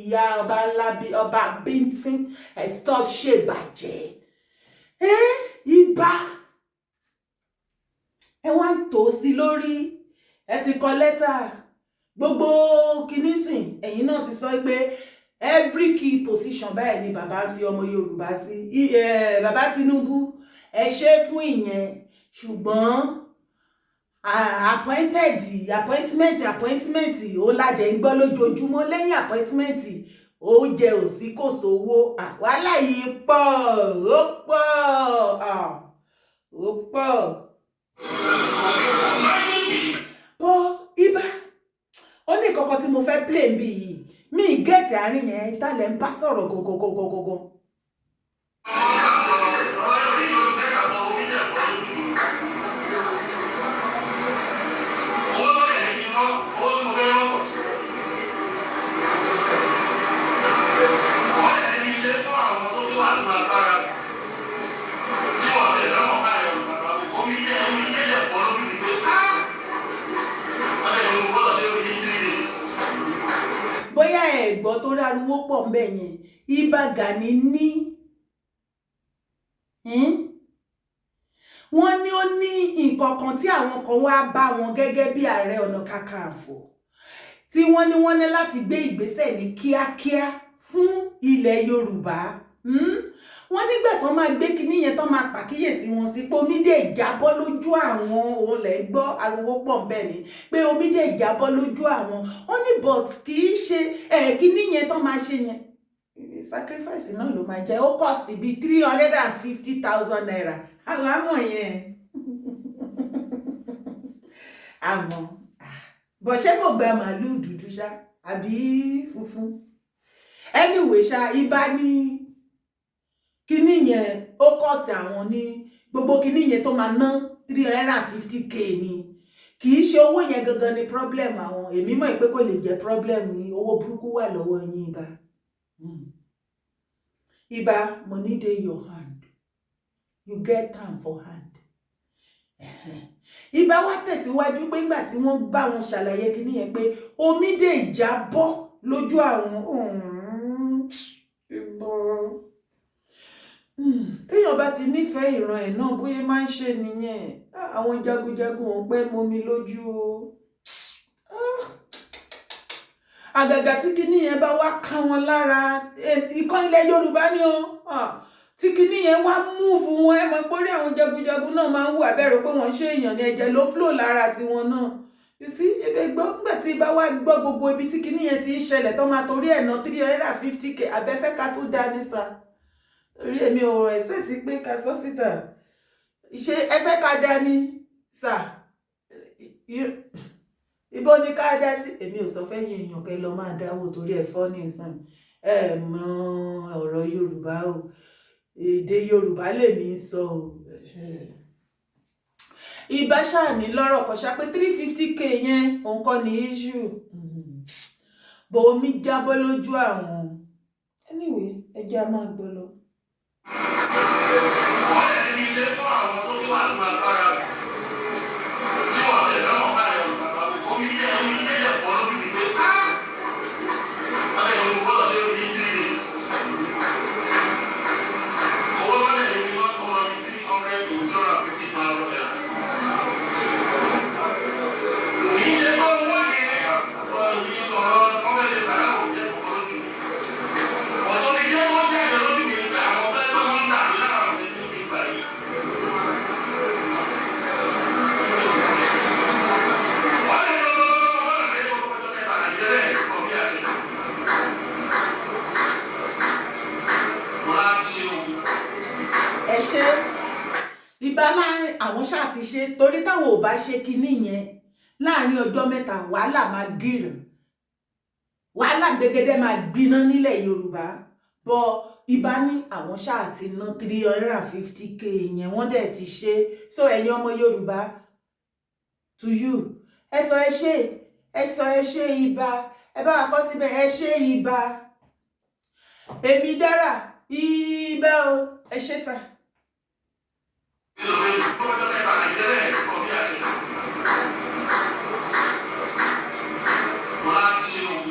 ìyá ọba ńlá bí ọba bíntín stop ṣe bàjẹ́ ibà ẹ wá ń tò sí lórí ẹ ti kọ lẹ́tà gbogbo kìínísìn ẹ̀yin náà ti sọ pé every key position báyìí ni bàbá fi ọmọ Yorùbá sí bàbá Tinubu ẹ ṣe fún ìyẹn ṣùgbọ́n appointment ó ládẹ ń gbọ́ lójoojúmọ́ lẹ́yìn appointment oúnjẹ ò sí kò sówó wàhálà yìí pọ̀ ó pọ̀ bọ́ ibà ó ní kọ́kọ́ tí mo fẹ́ play bí yìí mi gẹ́ẹ̀tì àárín yẹn ìtàlẹ̀ ń bá sọ̀rọ̀ gọ́gọ́gọ́gọ́gọ́. Bóyá ẹ̀gbọ́n tó ráruwó pọ̀ ń bẹ̀ yẹn ibà Gani ní wọ́n ní ó ní nǹkan kan tí àwọn kan wá bá wọn gẹ́gẹ́ bí Ààrẹ Ọ̀nà Kakanfò tí wọ́n ní láti gbé ìgbésẹ̀ ní kíákíá fún ilẹ̀ Yorùbá. Wọ́n nígbà tó máa gbé kinní yẹn tó máa pàkíyèsí wọn sí pé omídé ìjábọ́ lójú àwọn òun lẹ̀ gbọ́ ariwo pọ̀ ń bẹ̀ ni pé omídé ìjábọ́ lójú àwọn wọ́n ní but kì í ṣe kinní yẹn tó máa ṣe yẹn sacrifice náà ló máa jẹ́ ó cost bí 350,000 naira àwọn àmọ̀ yẹn àmọ́ bọ̀ ṣé kò gba màálùú dúdú ṣá àbí funfun anyway ṣá ibà ní kíní yẹn ó cost àwọn ní gbogbo kíní yẹn tó máa ná 350k ni kì í ṣe owó yẹn gangan ni problem àwọn èmi mọ̀ pé kò lè jẹ́ problem yín owó burúkú wà lọ́wọ́ yín ibà Iba, money dey your hand. You get time for hand. Iba wá tẹ̀síwájú pé nígbà tí wọ́n bá wọn ṣàlàyé kíní yẹn pé omi dé ìjábọ́ lójú àwọn. Téèyàn bá ti nífẹ̀ẹ́ ìran ẹ̀ náà bóyá máa ń ṣe nìyẹn. Àwọn jagunjagun ò pẹ́ momi lójú o. Àgàgà tí kíní yẹn bá wá ká wọn lára, ìkan ilẹ̀ Yorùbá ni o. Tí kíní yẹn wá múùfù wọn, ẹ mọ̀ pé orí àwọn jagunjagun náà máa ń wù abẹ́rò pé wọ́n ṣe èèyàn ní ẹ̀jẹ̀ ló flow lára tiwọn náà. You see, ebe gbọ́ nígbà tí ibà wá gbọ́ gbogbo ibi tí kíní yẹn ti ń ṣẹlẹ̀ tó máa torí ẹ̀ ná 350k abẹ́fẹ́ ká tó dání sa. Orí èmi ò expect pé ká sọ síta. Ṣé ẹ fẹ́ ká dání sa? Ibo ni ká dá sí? Èmi ò sọ fẹ́yìn èèyàn kẹ́ lọ máa dáwó torí ẹ̀ fọ́ ní ìsàn. Ẹ mọ ọ̀rọ̀ Yorùbá o. Èdè Yorùbá lèmi ń sọ o. Ibà ṣáà ní lọ́rọ̀ kan ṣá pé 350k yẹn òun kọ́ ni issue. Bò omi jábọ́ lójú àwọn. Anyway, ẹ jẹ́ a máa gbọ́ lọ. Wọ́n lè ní iṣẹ́ fún àwọn tó wà nínú agbára tí wọ́n lè lọ́mọ báyọ̀ bàbá mi. Omi ilé ẹ̀kọ́ lóbi mi pé wọ́n lè ní gbọ́dọ̀ ṣe omi 3 days. Owó wọn lè ní wọ́n kọ́ wọn ní 300 to 250,000 naira. Kì í ṣe pé owó yẹn ní ọ̀rọ̀ ọmọdé sàrà òjò ẹ̀kọ́ lóbi mi. Ọ̀tọ̀ mi jẹ́ wọ́n jáde lóbi mi nígbà àwọn fẹ́ tó wọ́n ń dà mí lára mi ní ìgbà yìí. Wọ́n lè lọ́wọ́ wọ́n lè ṣe gbogbo ọjọ́ mẹ́ta Nàìjíríà ẹ̀kọ́ bí a ṣe. Wọ́n á ti ṣe òun. Ẹ ṣe ibà láàrin àwọn ṣáà ti ṣe torí táwọn ò bá ṣe kinní yẹn láàrin ọjọ́ mẹ́ta wàhálà máa gírì. Wàhálà gbẹgẹdẹ máa gbiná nílẹ̀ Yorùbá. Bọ̀ ibà ní àwọn ṣáà ti ná 350k yẹn wọ́n dẹ̀ ti ṣe. So ẹ̀yin ọmọ Yorùbá, to you, ẹ sọ ẹ ṣe ibà, ẹ bá wa kọ síbẹ̀ ẹ ṣe ibà. Èmi dára ibà o, ẹ ṣe sà. Nítorí gbogbo ọjọ́ mẹ́ta Nàìjíríà ẹ̀kọ́ bí a ṣe. Wọ́n á ti ṣe òun.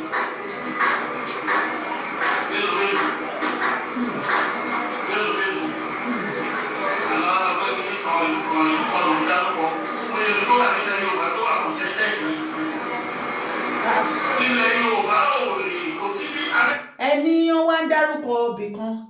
Nítorí ẹni wá ń dárúkọ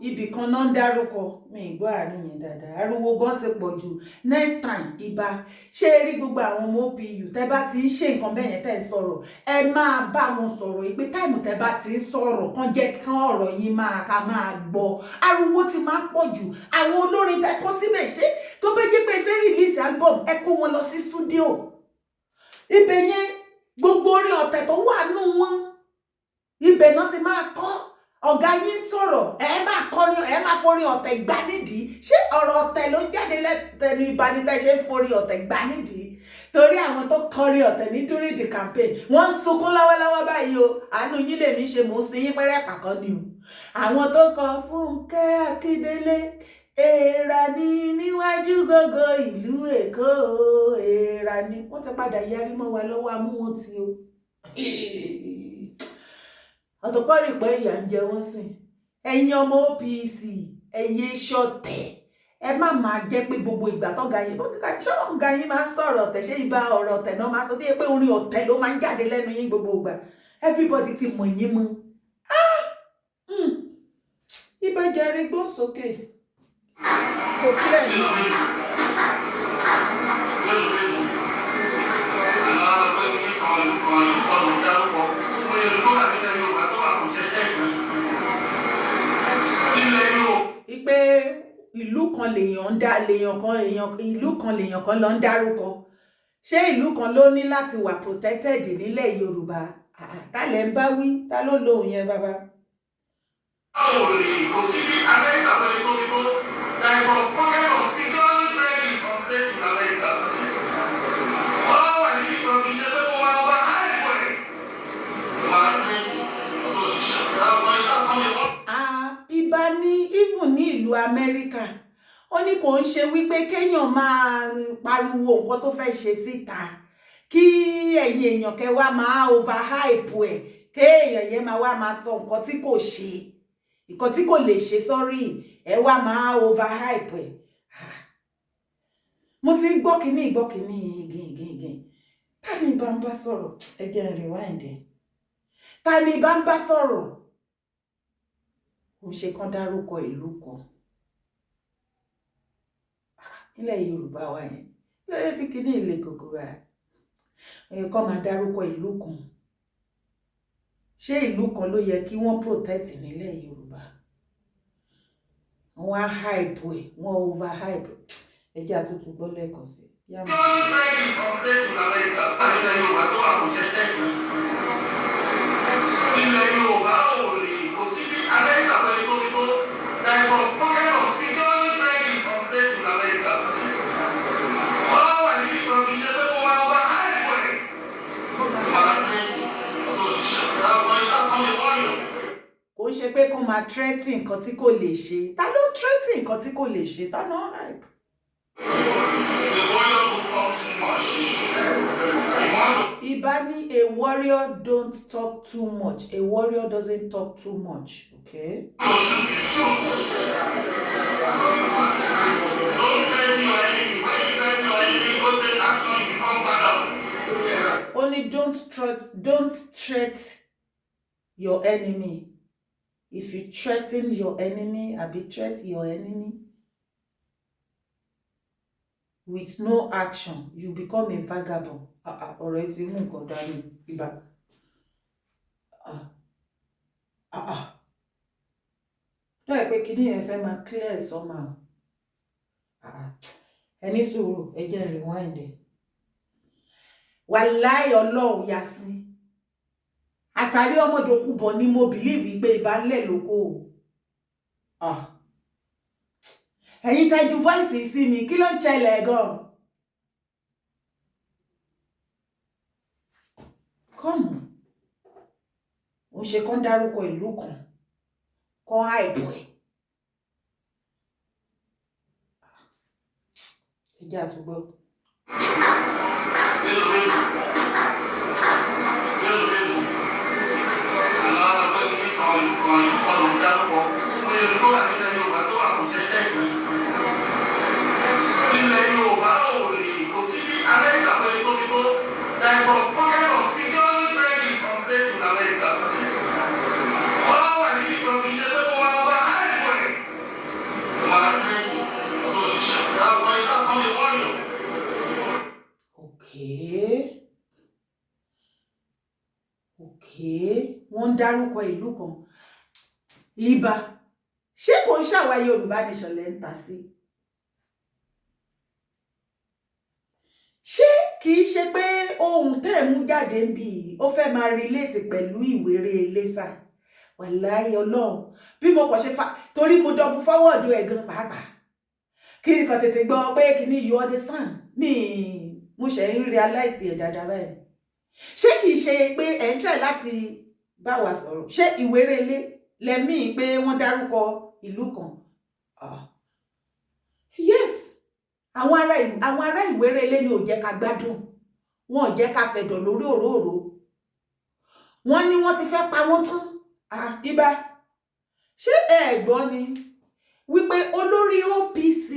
ibìkan náà ń dárúkọ mi gbọ́ àárín yẹn dáadáa. Ariwo gan ti pọ̀ jù. Next time ibà ṣé rí gbogbo àwọn ọmọ OPU tẹ́ bá ti ń ṣe nǹkan bẹ́ẹ̀ yẹn tẹ́ ń sọ̀rọ̀ ẹ máa bá wọn sọ̀rọ̀ ìpè táìmù tẹ́ bá ti ń sọ̀rọ̀ kán jẹ́ kán ọ̀rọ̀ yín ká máa gbọ́. Ariwo ti máa pọ̀ jù. Àwọn olórin tẹ́ kó síbẹ̀ ṣé tó bẹ́ jẹ́ pé fẹ́ release album ẹ kó wọn lọ sí studio. Ibẹ̀ yẹn gbogbo orin ọ̀tẹ̀ tó wà nù wọn ibẹ̀ náà ti máa kọ́. Ọ̀gá yín sọ̀rọ̀ ẹ máa kọrin ẹ máa forí ọ̀tẹ̀ gbá nídìí. Ṣé ọ̀rọ̀ ọ̀tẹ̀ ló jáde lẹ́tẹ̀nu ìbánitẹ́ ṣe ń forí ọ̀tẹ̀ gbá nídìí? Torí àwọn tó kọrin ọ̀tẹ̀ ní during the campaign wọ́n ń sunkún lọ́wọ́lọ́wọ́ báyìí o. Àánú yín lèmi ṣe mò ń sin yín pẹ́rẹ́ pàkọ́ ni o. Àwọn tó kọ Fúnkẹ́ Akíndélé èèrà ni níwájú gbogbo ìlú Èkó èèrà ni wọ́n ti padà yarí mọ́ wa lọ́wọ́ amú wọn ti o. Ọ̀tọ̀pọ̀ rí pé ìyà ń jẹ wọ́n sìn. Ẹ̀yin ọmọ OPC ẹ̀yẹ ṣọ̀tẹ̀ ẹ má máa jẹ́ pé gbogbo ìgbà tọ́ga yín ṣọ́ọ̀gá yín máa ń sọ̀rọ̀ ọ̀tẹ̀ ṣé ibà ọ̀rọ̀ ọ̀tẹ̀ náà máa sọ tó yẹ pé orin ọ̀tẹ̀ ló máa ń jáde lẹ́nu yín gbogbo ìgbà. Everybody ti mọ̀ yín mọ́. Ibà jẹrí gbọ́n sókè kò clear ní. Ipe ìlú kan lèèyàn kan lọ ń dárúkọ. Ṣé ìlú kan ló ní láti wà protected nílẹ̀ Yorùbá? Ta lẹ̀ ń bá wí? Ta ló lóhùn yẹn bàbá? Báwo ni kò sí bí Amẹ́ríkà tó lè tóbi tó there is some pocket of security credit on state in America. Wọ́n wà níbi kan kì í ṣe pé kó wá wá àìpọ̀ ẹ̀. Wà á ní ọdún ìṣẹ̀lẹ̀ àwọn ìdákan lè wọ́n. ní kò ń ṣe wípé kéèyàn máa pariwo nǹkan tó fẹ́ ṣe síta kí ẹ̀yin èèyàn kẹ́ wá máa overhype ẹ̀ kéèyàn yẹn máa wá máa sọ nǹkan tí kò ṣe nǹkan tí kò lè ṣe sọ́rí ẹ wá máa overhype ẹ̀. Mo ti gbọ́ kíní again. Ta ni bá ń bá sọ̀rọ̀ ẹ jẹ́ n rewind ẹ̀. Ta ni bá ń bá sọ̀rọ̀ ó ṣe kán dárúkọ ìlú kan nílẹ̀ Yorùbá wa yẹn lórí tí kíní ilé kòkó wa kán máa dárúkọ ìlú kan. Ṣé ìlú kan ló yẹ kí wọ́n protect nílẹ̀ Yorùbá? Wọ́n á hype ẹ̀, wọ́n over hype ẹ jẹ́ àtútù gbọ́ lẹ́ẹ̀kan sí. Kò ṣe pé kán máa threaten nǹkan tí kò lè ṣe. Ta ló threaten nǹkan tí kò lè ṣe? Ta ló hype? Ibani, a warrior don't talk too much. A warrior doesn't talk too much. Okay? Don't threaten your enemy. When you threaten your enemy, go take action, you become bad. Only don't threat your enemy. If you threaten your enemy, threat your enemy with no action, you become a vagabond. Already mú nǹkan dání ibà. Lọ́yẹ̀ pé kíní yẹn fẹ́ máa clear somehow. Ẹni sùúrù ẹ jẹ́ rewind ẹ̀. Wàláì Ọlọ́run Yasin. Àsàrí ọmọdòkúbọ̀ ni mo believe pé ìbá ńlẹ̀ lóko. Ẹ̀yin tẹ́jú voice sí mi, kí ló ń ṣẹlẹ̀ gan? Come on. Ó ṣe kán dárúkọ ìlú kan, kán hype ẹ̀. Ẹ jẹ́ àtúgbọ́. Okay. Wọ́n dárúkọ ìlú kan. Ibà. Ṣé kò ń ṣàwa Yorùbá nation lẹ́ ń ta sí? Ṣé kìí ṣe pé ohun tẹ́ mú jáde ń bí ó fẹ́ máa relate pẹ̀lú ìwéré Iléṣà? Wàláhì Ọlọ́run. Bí mo kàn ṣe torí mo double forward ẹ̀ gan pàápàá. Kí n kàn tètè gbọ́ pé kíní you understand? Mo ṣe ń realize ẹ̀ dáadáa báyìí. Ṣé kìí ṣe pé ẹ̀ ń try láti bá wa sọ̀rọ̀? Ṣé ìwéré ilé lẹ́mí pé wọ́n dárúkọ ìlú kan? Yes. Àwọn ará ìwéré ilé ni ò jẹ́ ká gbádùn. Wọ́n ò jẹ́ ká fẹ̀dọ̀ lórí òróró. Wọ́n ní wọ́n ti fẹ́ pa wọ́n tún. Ibà. Ṣé ẹ gbọ́ ni wípé olórí OPC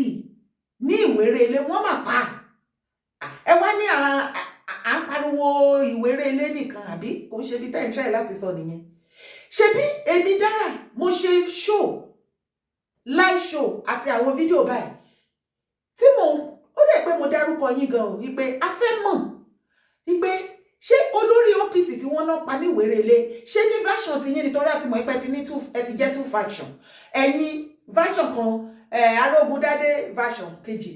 ní ìwéré ilé wọ́n mà pa. Ẹ wá ní à ń pariwo ìwéré ilé nìkan àbí kò ṣe bí tẹ́ ń try láti sọ nìyẹn. Ṣebí èmi dára mo ṣe live show àti àwọn fídíò báyìí tí ó dẹ̀ pé mo dárúkọ yín gan o wípé a fẹ́ mọ̀ wípé ṣé olórí OPC tí wọ́n náà pa ní ìwéré ilé ṣé ní version ti yín nítorí àti mọ̀ pé ẹ ti jẹ́ two faction ẹ̀yin version kan Arógundádé version kejì.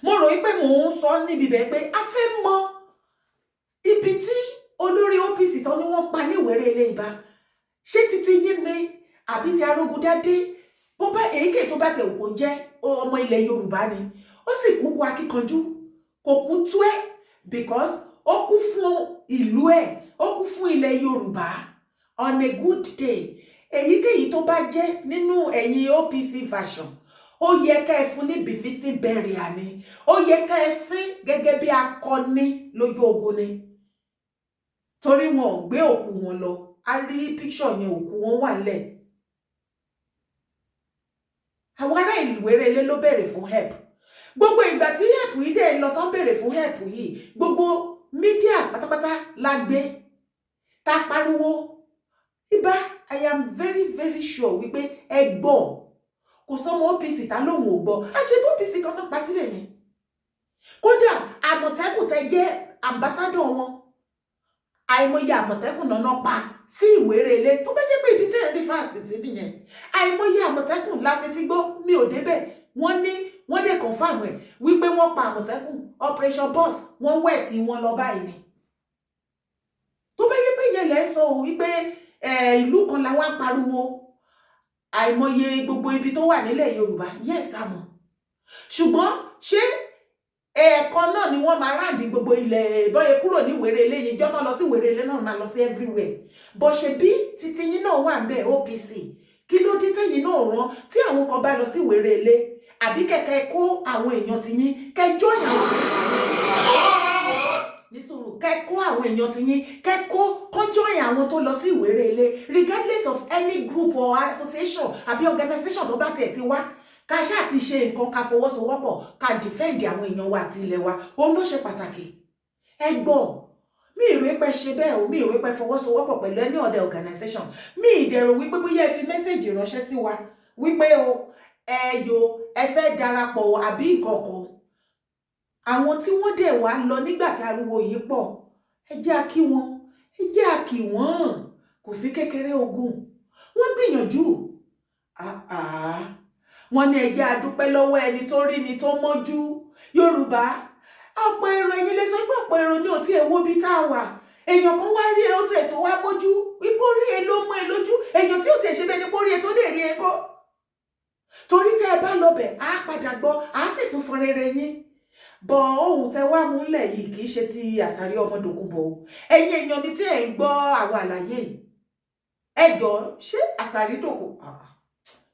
Mo rò wípé mò ń sọ níbi bẹ́ẹ̀ pé a fẹ́ mọ̀ ibi tí olórí OPC tó ní wọ́n pa ní ìwéré ilé Ìbà ṣé títí yín ni àbí ti Arógundádé bó bá èyíkéyìí tó bá tẹ̀ òkò jẹ́ ọmọ ilẹ̀ Yorùbá ni ó sì kúkú akíkanjú kò kú tú ẹ̀ because ó kú fún ìlú ẹ̀ ó kú fún ilẹ̀ Yorùbá on a good day èyíkéyìí tó bá jẹ́ nínú ẹ̀yin OPC version ó yẹ ká ẹ fún ní befitting burial ni, ó yẹ ká ẹ sìn gẹ́gẹ́ bí akọni lójú ogun ni, torí wọn ò gbé òkú wọn lọ. A rí picture yẹn, òkú wọn wà lẹ̀. Àwọn ará Ìwérelé ló béèrè fún help. Gbogbo ìgbà tí help yìí dẹ̀ lọ tán béèrè fún help yìí, gbogbo mídíà pátápátá la gbé tá pariwo. Ibà, I am very very sure wípé ẹ gbọ́, kò sọmọ OPC tá lóhùn ò gbọ́. A ṣe bí OPC kan náà pa sílẹ̀ yẹn. Kódà Àmọ̀tẹ́kùn tẹ jẹ́ ambassador wọn, àìmọye Àmọ̀tẹ́kùn náà pa sí Ìwérelé. Tó bá jẹ́ pé ibi tí ẹ̀ rí fásitì nìyẹn, àìmọye Àmọ̀tẹ́kùn la fi ti gbọ́. Mi ò débẹ̀. Wọ́n dé confirm ẹ̀ wípé wọ́n pa Àmọ̀tẹ́kùn, Operation Boss, wọ́n wẹ̀ tí wọ́n lọ báyìí ni. Tó bá jẹ́ pé yẹn lẹ́ sọ wípé ìlú kan la wá pariwo, àìmọye gbogbo ibi tó wà nílẹ̀ Yorùbá, yes àmọ́. Ṣùgbọ́n ṣé ẹ̀ẹ̀kan náà ni wọ́n máa ráǹdì gbogbo ilẹ̀ bọ́yẹ kúrò ní Ìwérelé yìí, jọ́tọ́ lọ sí Ìwérelé náà máa lọ sí everywhere. Bó ṣe bí títí yín náà wà ńbẹ̀ OPC, kí ló dé tẹ́yìn náà rán tí àwọn kan bá lọ sí Ìwérelé, àbí kẹ̀kẹ́ kó àwọn èèyàn ti yín kẹjọ́ ìyàwó ní sùúrù, kẹ́kọ́ àwọn èèyàn ti yín kẹ́kọ́ kọjọ́ àwọn tó lọ sí Ìwérelé, regardless of any group or association àbí organization tó bá tiẹ̀ ti wá, ká ṣáà ti ṣe nǹkan ká fọwọ́sowọ́pọ̀ ká defend àwọn èèyàn wa àti ilẹ̀ wa. Òun ló ṣe pàtàkì. Ẹ gbọ́, mi ìrò pé ṣe bẹ́ẹ̀ o, mi ìrò pé fọwọ́sowọ́pọ̀ pẹ̀lú any other organization. Mi ìdẹ̀rò wípé bóyá ẹ fi mẹ́sẹ̀jì ránṣẹ́ sí wa wípé o ẹ fẹ́ darapọ̀ àbí ìkọ̀kọ̀. Àwọn tí wọ́n dẹ̀ wá lọ nígbà tí ariwo yìí pọ̀, ẹ jẹ́ a kí wọn, ẹ jẹ́ a kí wọn. Kò sí kékeré ogun. Wọ́n gbìyànjú. Wọ́n ní ẹ jẹ́ a dúpẹ́ lọ́wọ́ ẹni tó rí ni tó mọ́jú. Yorùbá, ọ̀pọ̀ èrò ẹ̀yin lè sọ pé ọ̀pọ̀ èrò ní òtí èwo bí tá a wà. Èèyàn kan wá rí ẹ ó tẹ̀ tó wá mọ́jú. Ipò rí ẹ ló mọ́ ẹ lójú. Èèyàn tí ó tẹ̀ ṣe bẹ́ẹ̀ ni kó rí ẹ tó lè rí ẹ kọ́. Torí tẹ́ ẹ bá lọ bẹ̀, á padà gbọ́, á sì tún fọn rere yín. Bọ̀ ohun tẹ́ wá múlẹ̀ yìí kì í ṣe ti Àsàrí Ọmọdòkúnbọ̀ o. Ẹ̀yin èèyàn mi tí ẹ̀ ń gbọ́ àwọn àlàyé yìí, ẹ jọ̀ọ́, ṣé Àsàrí dòkú?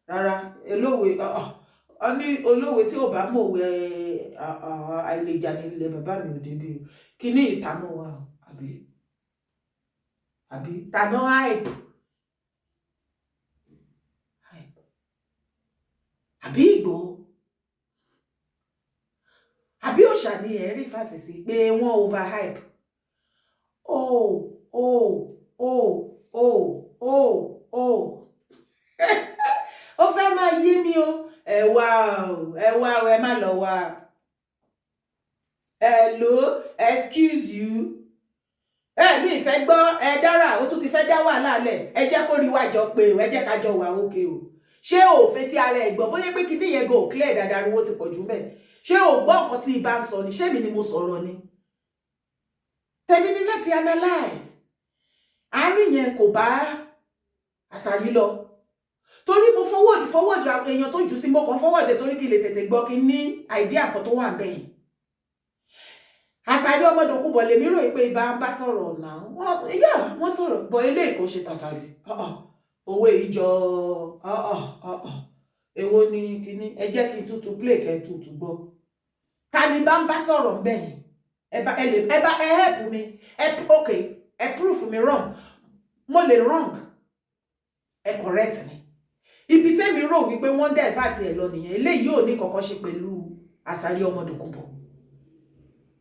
Rárá, olówe olówe tí ò bá mọ̀wé àìlèjà ní ilẹ̀ bàbá mi ò débi o. Kí ní ìtànà wa àbí tànà hype àbí Ìgbò àbí òṣà ni ẹ̀ rí fásitì pé wọ́n overhype. Ó fẹ́ máa yé mi o. Ẹ wá ẹ má lọ wá. Hello, excuse you. Mi ìfẹ́ gbọ́, ẹ dára, ó tún ti fẹ́ dá wàhálà lẹ̀. Ẹ jẹ́ kó rí wa jọ pé o, ẹ jẹ́ ká jọ wà ókè o. Ṣé o fẹ́ tí ara ẹ̀ gbọ́? Bóyá pé kíní yẹn go clear dáadáa, ariwo ti pọ̀ jù ńbẹ̀. Ṣé o gbọ́ nǹkan tí ibà ń sọ ni? Ṣé mi ni mo sọ̀rọ̀ ni? Tèmi ni láti analyze. Àárín yẹn kò bá Àsàrí lọ. Torí mo forward èèyàn tó jù sí mo kàn forward torí kí lè tètè gbọ́ kí ní idea kan tó wà ńbẹ̀ yẹn. Àsàrí Ọmọdòkúnbọ̀ lèmi rò pé ibà ń bá sọ̀rọ̀ náà. Wọ́n sọ̀rọ̀ bọ̀ eléyìí kò ṣe t'Àsàrí. Owó ìjọ èwo ni kíní, ẹ jẹ́ kí n tútù play kẹ́ tútù gbọ́. Ta ni bá ń bá sọ̀rọ̀ ńbẹ̀ yẹn? Ẹ help mi. Okay, ẹ proof mi wrong. Mo lè wrong. Ẹ correct mi. Ibi tẹ́mi rò wípé wọ́n divert ẹ̀ lọ nìyẹn. Eléyìí ò ní kankan ṣe pẹ̀lú Àsàrí Ọmọdòkúnbọ̀.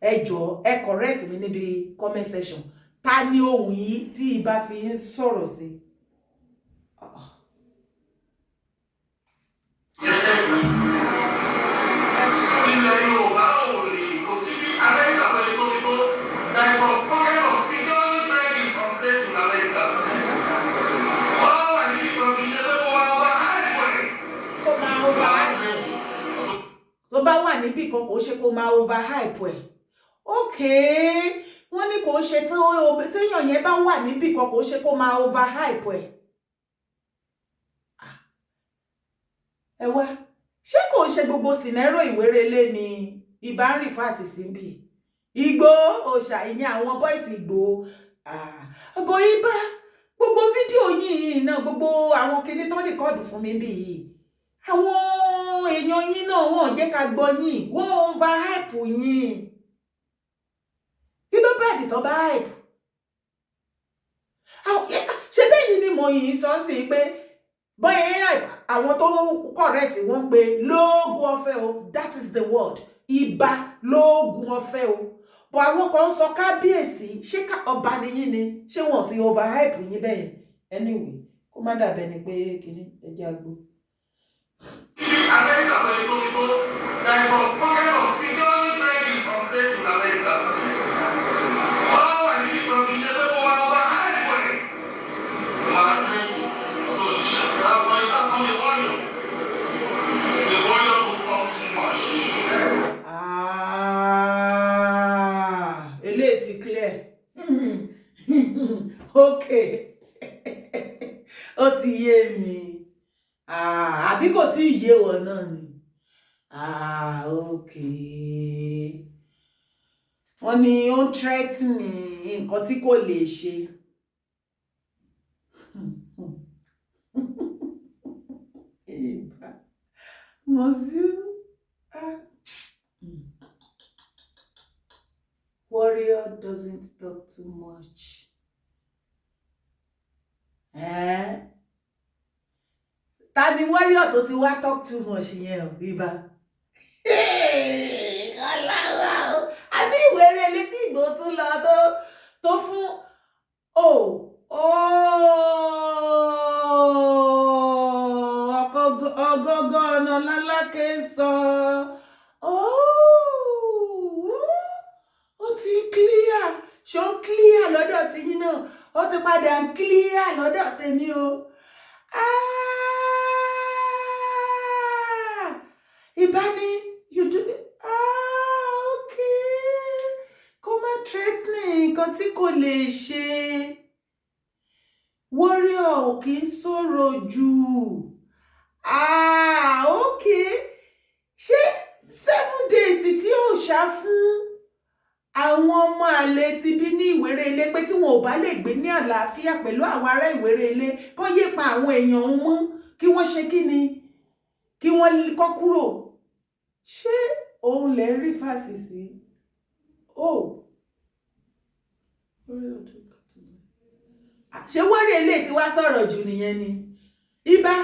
Ẹ jọ̀ọ́, ẹ correct mi níbi comment section. Ta ni ohun yìí tí ibà fi ń sọ̀rọ̀ sí? Ilẹ̀ Yorùbá ò lè kò sí bí Amẹ́ríkà pẹ̀lú tó ti tó. There is some pocket of security training from state to America. Wọ́n wà níbi kan kì í ṣe pé kó wá wá àìpẹ́. Kó máa overhype. Tó bá wà níbì kan kò ṣe kó máa overhype ẹ̀. Okay, wọ́n ní kò ṣe téèyàn yẹn bá wà níbì kan kò ṣe kó máa overhype ẹ̀. Ẹ wá, ṣé kò ṣe gbogbo scenario Ìwérelé ni ibà ń rí fásitì bí? Ìgbò òṣà ìyẹn àwọn boys Ìgbò. Bọ̀ ibà gbogbo fídíò yìí náà, gbogbo àwọn kinní tó rìkọ́ọ̀dù fún mi bí yìí. Àwọn èèyàn yín náà wọ́n jẹ́ ká gbọ́ yín wọ́n overhype yín kí ló bẹ́ẹ̀ dì tó bá hype ṣe bẹ́ẹ̀ yìí ni mo yìí sọ sí pé bóyá àwọn tó correct wọ́n pé lóògùn ọ̀fẹ́ o that is the word ibà lóògùn ọ̀fẹ́ o bọ̀ àwọn kan sọ kábíyèsí ṣé ọba nìyí ni ṣé wọ́n ti overhype yín bẹ́ẹ̀ anyway kó má dàbẹ́ ni pé kìíní ẹjẹ́ àgbo. America pẹ̀lú tó ti tó there is some pocket of security training from state to America. Wọ́n wà ní ìgbọ̀ngàn ìṣẹ́ pé kó wá wá àìpẹ́. Wọ́n á tẹ́sí ọdún ìṣẹ́. Àwọn ìta kan lè wọ́yọ̀. The warrior will talk too much. Eléyìí ti clear. Okay. Ó ti yé mi. Àbí kò tí ì yé wọ náà ni. Okay. Wọ́n ní ó ń threaten nǹkan tí kò lè ṣe. Warrior doesn't talk too much. Ta ni warrior tó ti wá talk too much yẹn ò Ìbà? Àbí ìwé rẹ̀ létí ìgbò tún lọ tó fún ọgọgọ ọ̀nà lálákè sọ ó ti clear ṣó clear lọ́dọ̀ tí yín náà ó ti padà clear lọ́dọ̀ tèmi o. Ìbá ni you do okay kó má threatening nǹkan tí kò lè ṣe. Warrior ò kì í sọ̀rọ̀ jù. Okay ṣé 7 days tí ó ṣá fún àwọn ọmọ àlè ti bí ní Ìwéré Ilé pé tí wọn ò bá lè gbé ní àlàáfíà pẹ̀lú àwọn ará Ìwéré Ilé kó yé pa àwọn èèyàn mú kí wọ́n ṣe kí ni kí wọ́n kọ́ kúrò. Ṣé òun lè rí fásitì ṣé Ìwéré Ilé tí wá sọ̀rọ̀ jù nìyẹn ni Ìbà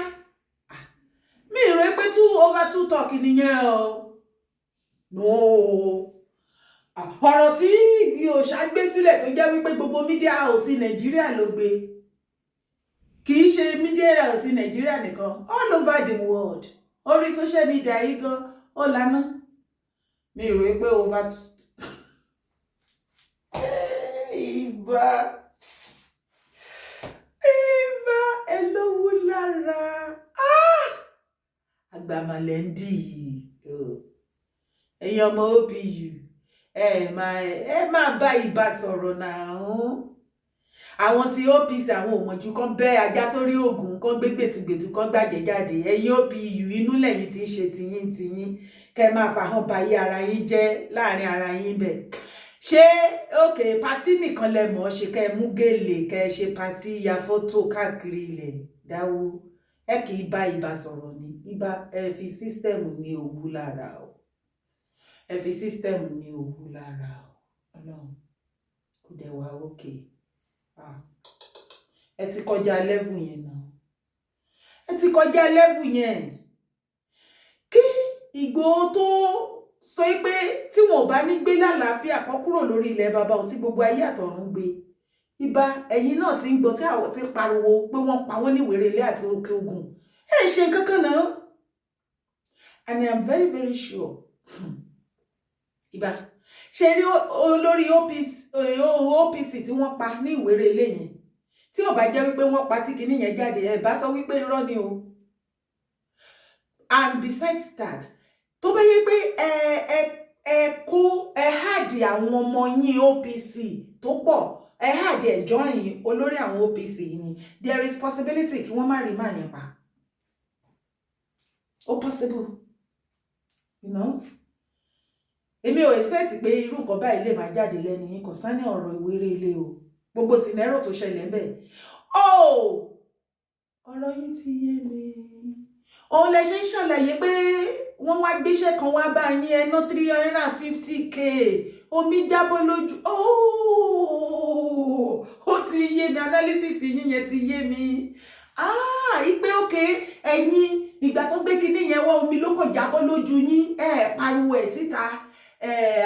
mi rò pé 2/2 talk nìyẹn o no ọ̀rọ̀ tí Òòṣà gbé sílẹ̀ tó jẹ́ wípé gbogbo media house Nàìjíríà ló gbé kì í ṣe media house Nàìjíríà nìkan all over the world orí social media yìí gan ó lánà mi rò pé over Ìbà ẹ lówó lára àgbàmọ̀lẹ̀ ń dì ẹ̀yin ọmọ OPU ẹ máa bá Ìbà sọ̀rọ̀ náà àwọn tí OPC àwọn òmòjú kan bẹ́ ajá sórí ògùn kan gbé gbètùgbètù kan gbàjẹ́ jáde ẹ̀yin OPU inú lẹ́yìn tí ń ṣe tiyín kẹ́ máa fàhàn báyé ara yín jẹ́ láàrin ara yín bẹ̀ ṣé òkè pátí nìkan lẹ mọ̀ ṣe kẹ́ mú gèlè kẹ́ ṣe pátí ya fọ́tò káàkiri ilẹ̀ dáwó ẹ kì í bá Ìbà sọ̀rọ̀ ní Ìbà ẹ fi sísítẹ̀mù ní òwú lára o ẹ fi sísítẹ̀mù ní òwú lára o Ọlọ́run kò dẹ̀ wá òkè ẹ ti kọjá lẹ́vù yẹn náà ẹ ti kọjá lẹ́vù yẹn kí Ìgbòho tó sọ pé tí wọn ò bá ní gbé lálàáfíà kó kúrò lórí ilẹ̀ bàbá òun tí gbogbo ayé àtọ̀run gbé Ìbà ẹ̀yin náà ti ń gbọ́ tí àwọn ti pariwo pé wọ́n pa wọ́n ní Ìwéré Ilé àti Òkè Ògùn ẹ ṣe kankan náà and I am very very sure Ìbà ṣe rí olórí OPC tí wọ́n pa ní Ìwéré Ilé yẹn tí ò bá jẹ́ wípé wọ́n pa tí kinní yẹn jáde ẹ bá sọ wípé irọ́ ni o and besides that tó bá yẹ pé ẹ háàdì àwọn ọmọ yín OPC tó pọ̀ ẹ háàdì ẹ̀jọ́ yín olórí àwọn OPC ni there is possibility kí wọ́n má rí máa yẹn pa ó possible you know èmi ò expect pé irú nǹkan báyìí lè máa jáde lẹ́nu yín kò sáni ọ̀rọ̀ Ìwéré Ilé o gbogbo sinero tó ṣẹlẹ̀ ńbẹ̀ ọ̀rọ̀ yín ti yé mi òun lẹ ṣe ń ṣàlàyé pé wọ́n wá gbéṣẹ́ kan wá bá yín ẹná 350k omi jábọ́ lójú ó ti yé mi analysis yín yẹn ti yé mi ìpè òkè ẹ̀yin ìgbà tó gbé kinní yẹn wọ́n omi ló kàn jábọ́ lójú yín pariwo ẹ̀ síta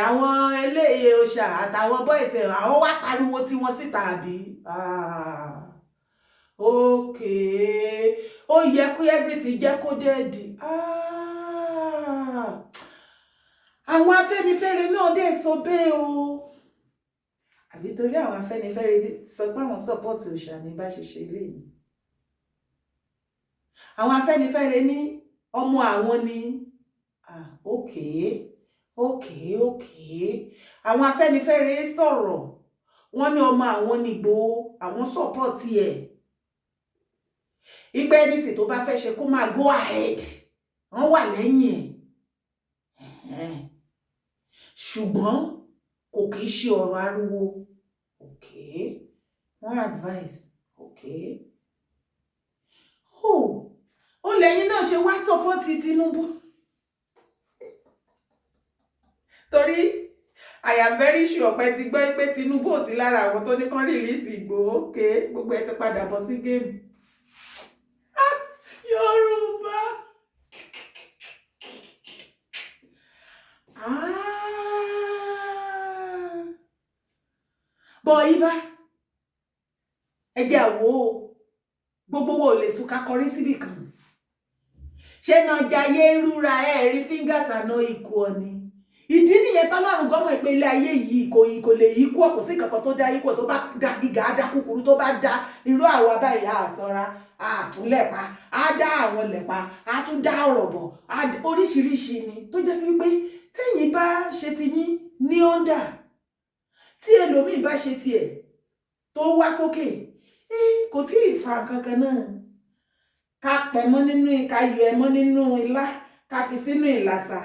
àwọn eléyè òòṣà àtàwọn bọ́ìsì àwọn wá pariwo tí wọ́n síta àbí okay ó yẹ kó everything jẹ́ kó dẹ́ẹ̀dì àwọn Afẹ́nifẹ́re náà dẹ̀ sọ bẹ́ẹ̀ o àbí torí àwọn Afẹ́nifẹ́re sọ pé àwọn support òòṣà ní bá ṣe ṣe léyìí àwọn Afẹ́nifẹ́re ní ọmọ àwọn ni okay àwọn Afẹ́nifẹ́re sọ̀rọ̀ wọ́n ní ọmọ àwọn ní Ìgbòho àwọn support ẹ̀ ìgbẹ́ ẹni tí tó bá fẹ́ ṣe kó máa go ahead wọ́n wà lẹ́yìn ẹ̀ ṣùgbọ́n kò kìí ṣe ọ̀rọ̀ ariwo wọ́n advice ó lẹ́yìn náà ṣe wá support Tinubu torí I am very sure pé ti gbọ́ pé Tinubu ò sí lára àwọn tó ní kán release Ìgbòho gbogbo ẹ ti padà bọ̀ sí géèmù Yoruba bọ̀ ibà ẹjẹ́ àwọ̀ gbogbo wo lè sùn kakọrí síbì kan ṣé náà jayé rúra rí fingers àná ikú ọ̀ni ìdí nìyẹn tọ́lọ́run gọ́mọ̀ ìpele ayé yìí kò lè yí kú ọ̀kọ̀ sí kankan tó dá yíkọ̀ tó bá dá gíga á dá kúkúrú tó bá dá irú àwa báyìí àsọra àtúnlẹ̀pa á dá àwọn lẹ̀pa á tún dá ọ̀rọ̀ bọ̀ oríṣiríṣi ni tó jẹ́ sí wípé tẹ́yìn bá ṣe ti yín ní ọ́ndà tí ẹlòmíì bá ṣe tiẹ̀ tó wá sókè kò tí ì fa kankan náà ká pẹ̀ mọ́ nínú ká yọ ẹ mọ́ nínú ilá ká fi sínú ìlàsà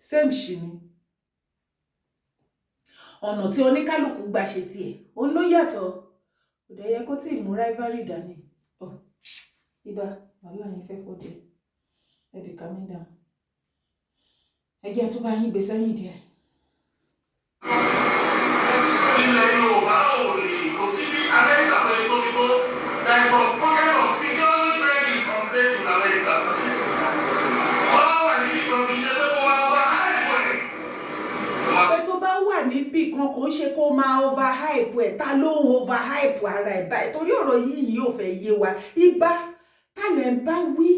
same ṣì ni ọ̀nà tí oníkálùkù gbà ṣe tiẹ̀ òun ló yàtọ̀ kò dẹ̀ yẹ kó tí ì mú rivalry dání ibà wàhálà yín fẹ́ pọ̀ dé ẹbí calming down ẹjẹ́ tó bá yín gbé sẹ́yìn díẹ̀. ilẹ̀ Yorùbá ò lè kò sí bí Amẹ́ríkà pé tó ti tó there is some pocket of security credit from state to America. wọ́n wà níbi kan kì í ṣe pé kó wá wá àìpẹ́. pé tó bá wà níbì kan kò ń ṣe kó máa overhype ẹ̀ ta ló ń overhype ara ẹ̀ báyìí torí ọ̀rọ̀ yìí ò fẹ́ yé wa ibà tálẹ̀ ń bá wí.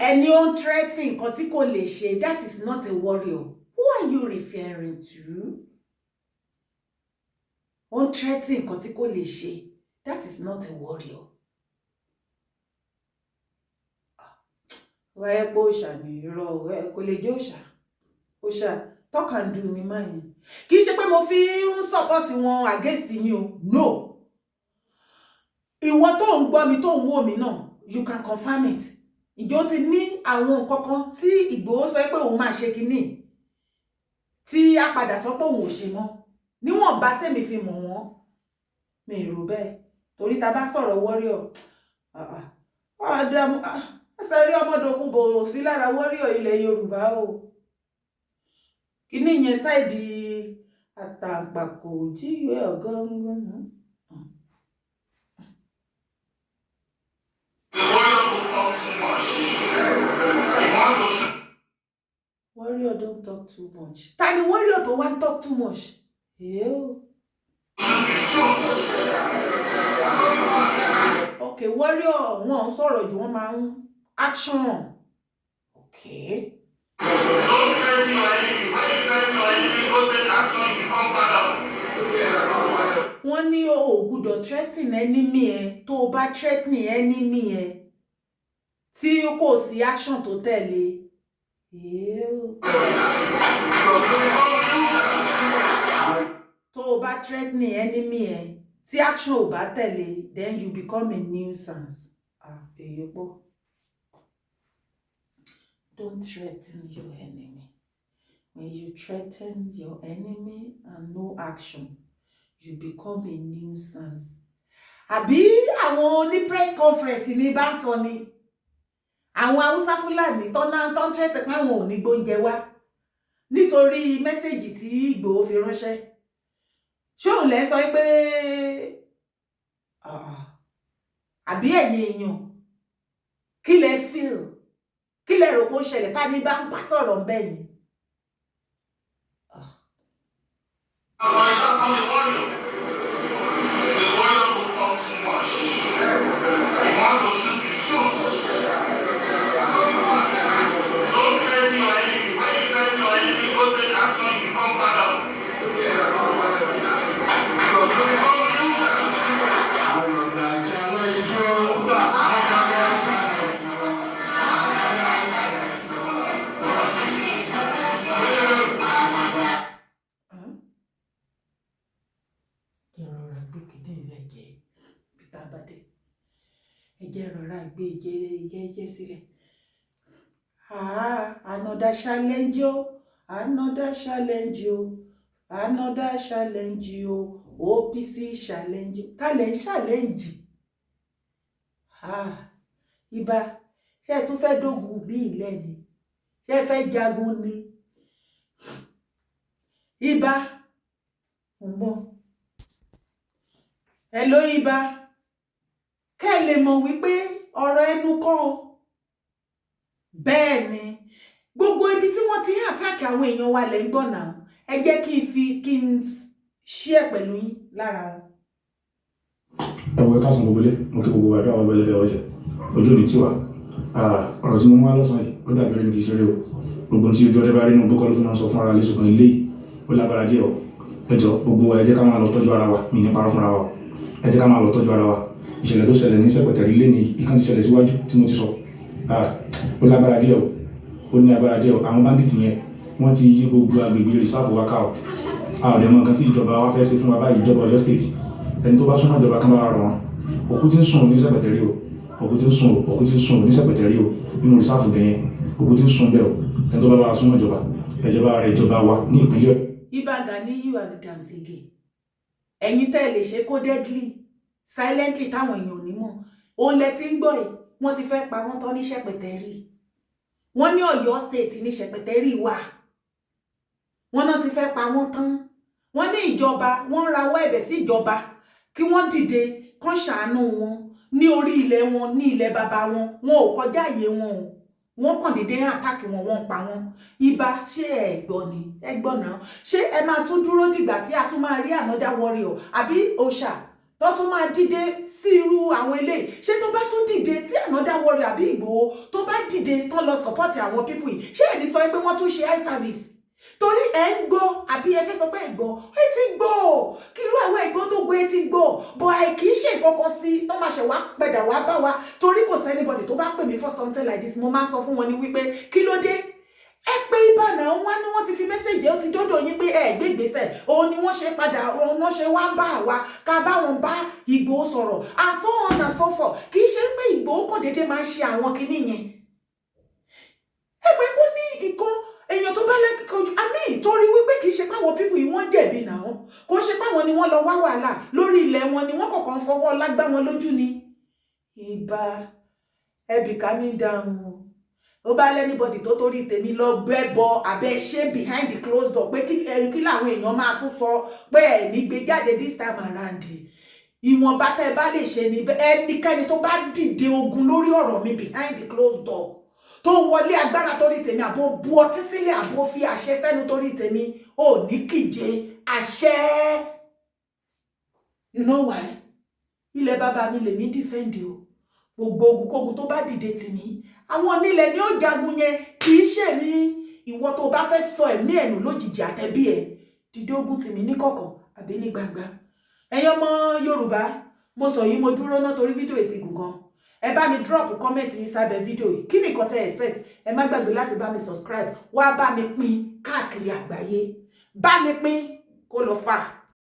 ẹni ó ń threaten nǹkan tí kò lè ṣe that is not a warrior who are you referring to? ó ń threaten nǹkan tí kò lè ṣe that is not a warrior. wọ́n ẹ pé òòṣà ní irọ́ ẹ kò lè jẹ́ òòṣà talk and do ni máa yẹn kì í ṣe pé mo fi ń support wọn against yín o no ìwọ tó ń gbọ́ mi tó ń wò mí náà you can confirm it ìjọ ti ní àwọn nǹkan kan tí Ìgbòho sọ pé òun máa ṣe kinní tí a padà sọ pé òun ò ṣe mọ́ níwọ̀n bá tèmi fi mọ̀ wọ́n mi rò bẹ́ẹ̀ torí ta bá sọ̀rọ̀ warrior sẹ́rí ọmọdókun bò sí lára warrior ilẹ̀ Yorùbá o kinní yẹn sáìdì àtàǹpàkò jíwé ọ̀gángan. Warrior don't talk too much. Tani warrior tó wá talk too much. Okay, warrior wọ́n sọ̀rọ̀ jù wọ́n máa ń action. Okay. Wọ́n ní o gbọ́dọ̀ threaten enemy ẹ tó o bá threaten enemy ẹ tí kò sí action tó tẹ̀lé. Tó o bá threaten enemy ẹ tí action ò bá tẹ̀lé then you become a nuisance. Don't threaten your enemy. When you threaten your enemy and no action, you become a nuisance. Àbí àwọn ní press conference ní bá sọ ni. Àwọn Hausa Fúlàní tó ń threaten pé àwọn ò ní gbóúnjẹ wá nítorí mẹ́sẹ̀jì tí Ìgbòho fi ránṣẹ́. Ṣé òun lẹ sọ pé àbí ẹ̀yin èèyàn kí lẹ feel kí lẹ rò pé ó ṣẹlẹ̀ tá ní bá ń pa sọ̀rọ̀ ńbẹ̀ yìí. Another challenge, another challenge, another challenge, OPC challenge. Challenge. Ibà, ṣé tún fẹ́ dógun bí ilẹ̀ ni? Ṣé fẹ́ jagun ni? Ibà, hello Ibà. Kẹ́ lè mọ̀ wípé ọ̀rọ̀ ẹnu kọ́ o. Bẹ́ẹ̀ ni gbogbo ibi tí wọ́n ti ń attack àwọn èèyàn wa lẹ́ ń gbọ́ náà. Ẹ jẹ́ kí n share pẹ̀lú yín lára wọn. Ẹ̀wọ̀ ẹ̀ka sàn gbogbo lé, mo kí gbogbo àdúrà wọn gbẹ́lẹ́bẹ̀ ọjọ́. Ojú òní tiwa. Ọ̀rọ̀ tí mo mú wá lọ́sàn yìí, ó dàbí ẹni kì í ṣeré o. Gbogbo tí ojú ọdẹ bá rí inú bókọ́ ló fi máa ń sọ fún ara lé ṣùgbọ́n ilé yìí ó lágbára díẹ̀ o. Ẹ jọ̀ọ́ gbogbo ẹ jẹ́ ká máa lọ tọ́jú ara wa, mi ní parọ́ fúnra wa. Ẹ jẹ́ ká máa lọ tọ́jú ara wa. Ìṣẹ̀lẹ̀ tó ṣẹlẹ̀ ní Sẹ́pẹ̀tẹ̀rí lé ní ìkan ti ṣẹlẹ̀ síwájú tí mo ti sọ. Ó lágbára díẹ̀ o. Ó ní agbára díẹ̀ o. Àwọn bandits yẹn wọ́n ti yí gbogbo agbègbè reserve wa ká o. A ò lè mọ nǹkan tí ìjọba wa fẹ́ ṣe fún wa báyìí, ìjọba Ọ̀yọ́ state. Ẹni tó bá súnmọ́ ìjọba kan bá wa rọ̀ wọ́n. Òkú tí ń sùn ní Sẹ́pẹ̀tẹ̀rí o. Òkú tí ń sùn ní Sẹ́pẹ̀tẹ̀rí o. Nínú reserve bẹ̀yẹn òkú tí ń sùn bẹ́ẹ̀ o. Ẹni tó bá wa súnmọ́ ìjọba wa ní ìpínlẹ̀. Ibà Gani, you are the dams again. Ẹ̀yin tẹ́ lè ṣe kó deadly silently táwọn èèyàn ò ní mọ̀. Òun lẹ ti ń gbọ́ ẹ̀, wọ́n ti fẹ́ pa wọ́n tán ní Sẹ́pẹ̀tẹ̀rí. Wọ́n ní Ọ̀yọ́ state ní Sẹ́pẹ̀tẹ̀rí wà. Wọ́n náà ti fẹ́ pa wọ́n tán. Wọ́n ní ìjọba, wọ́n rawọ́ ẹ̀bẹ̀ sí ìjọba kí wọ́n dìde kán ṣàánú wọn ní orí ilẹ̀ wọn, ní ilẹ̀ bàbá wọn. Wọn ò kọjá àyè wọn o. Wọ́n kàn dédé attack wọn, wọ́n pa wọn. Ibà, ṣé ẹ gbọ́ ni? Ẹ gbọ́ náà. Ṣé ẹ máa tún dúró dìgbà tí a tún máa rí another warrior àbí òòṣà tó tún máa dìde sí irú àwọn eléyìí? Ṣé tó bá tún dìde tí another warrior àbí Ìgbòho tó bá dìde tó lọ support àwọn people yìí, ṣé ẹ ní sọ pé wọ́n tún ṣe eye service? Torí ẹ ń gbọ́ àbí ẹ fẹ́ sọ pé ẹ gbọ́, ẹ ti gbọ́ kí irú àwọn ẹ̀gbọ́n tó gbọ́ ẹ ti gbọ́ bọ̀ ẹ kì í ṣe nǹkankan sí tó máa ṣe wá padà wá bá wa. Torí kò sí anybody tó bá pè mí for something like this, mo máa sọ fún wọn ní wípé kí ló dé? Ẹ pé Ibà náà wá ní wọ́n ti fi mẹ́sẹ̀jì ó ti dọ́dọ̀ yín pé ẹ gbé ìgbésẹ̀, òun ni wọ́n ṣe padà, òun náà ṣe wá bá wa ká bá wọn bá Ìgbòho sọ̀rọ̀ and so on and so forth. Kì í ṣe pé Ìgbòho kàn déédéé máa ń ṣe àwọn kinní yẹn. Ẹ pé ó ní ìkan èèyàn tó bá lẹ́kọ̀ọ́ ojú àmì torí wípé kì í ṣe páwọn pípù yìí wọ́n jẹ̀bi náà, kò ṣe páwọn ni wọ́n lọ wá wàhálà lórí ilẹ̀ wọn ni wọ́n kọ̀ọ̀kan fọwọ́ lágbá wọn lójú ni. Ibà, ẹbí ká ní dáhùn o. Ó bá lẹ́nibọ̀dì tó torí tèmi lọ gbẹ́bọ abẹ́ ṣe behind the closed door pé kí làwọn èèyàn máa tún sọ pé ẹ̀ ní gbé jáde this time around. Ìwọ̀nba tẹ́ bá lè ṣe ni ẹnikẹ́ni tó bá dìde ogun lórí ọ̀rọ̀ mi behind the closed door tó wọlé agbára torí tèmi àbò bu ọtí sílẹ̀ àbò fi àṣẹ sẹ́nu torí tèmi ò ní kíje àṣẹ. You know why? Ilẹ̀ bàbá mi lèmi defend o. Gbogbo ogun kógun tó bá dìde tì mí, àwọn onílẹ̀ ni ó jagun yẹn, kì í ṣe mí. Ìwọ tó bá fẹ́ sọ ẹ̀mí ẹ̀nù lójijì àtẹ̀bí ẹ̀, dìde ogun tì mí ní kọ̀kọ̀ àbí ní gbangba. Ẹ̀yin ọmọ Yorùbá, mo sọ yìí mo dúró náà torí fídíò ètì gùn gan. Ẹ bá mi drop comment yín sábẹ́ fídíò yìí. Kí ni nǹkan tẹ́ expect? Ẹ má gbàgbé láti bá mi subscribe. Wá bá mi pín káàkiri àgbáyé. Bá mi pín kó lọ fà.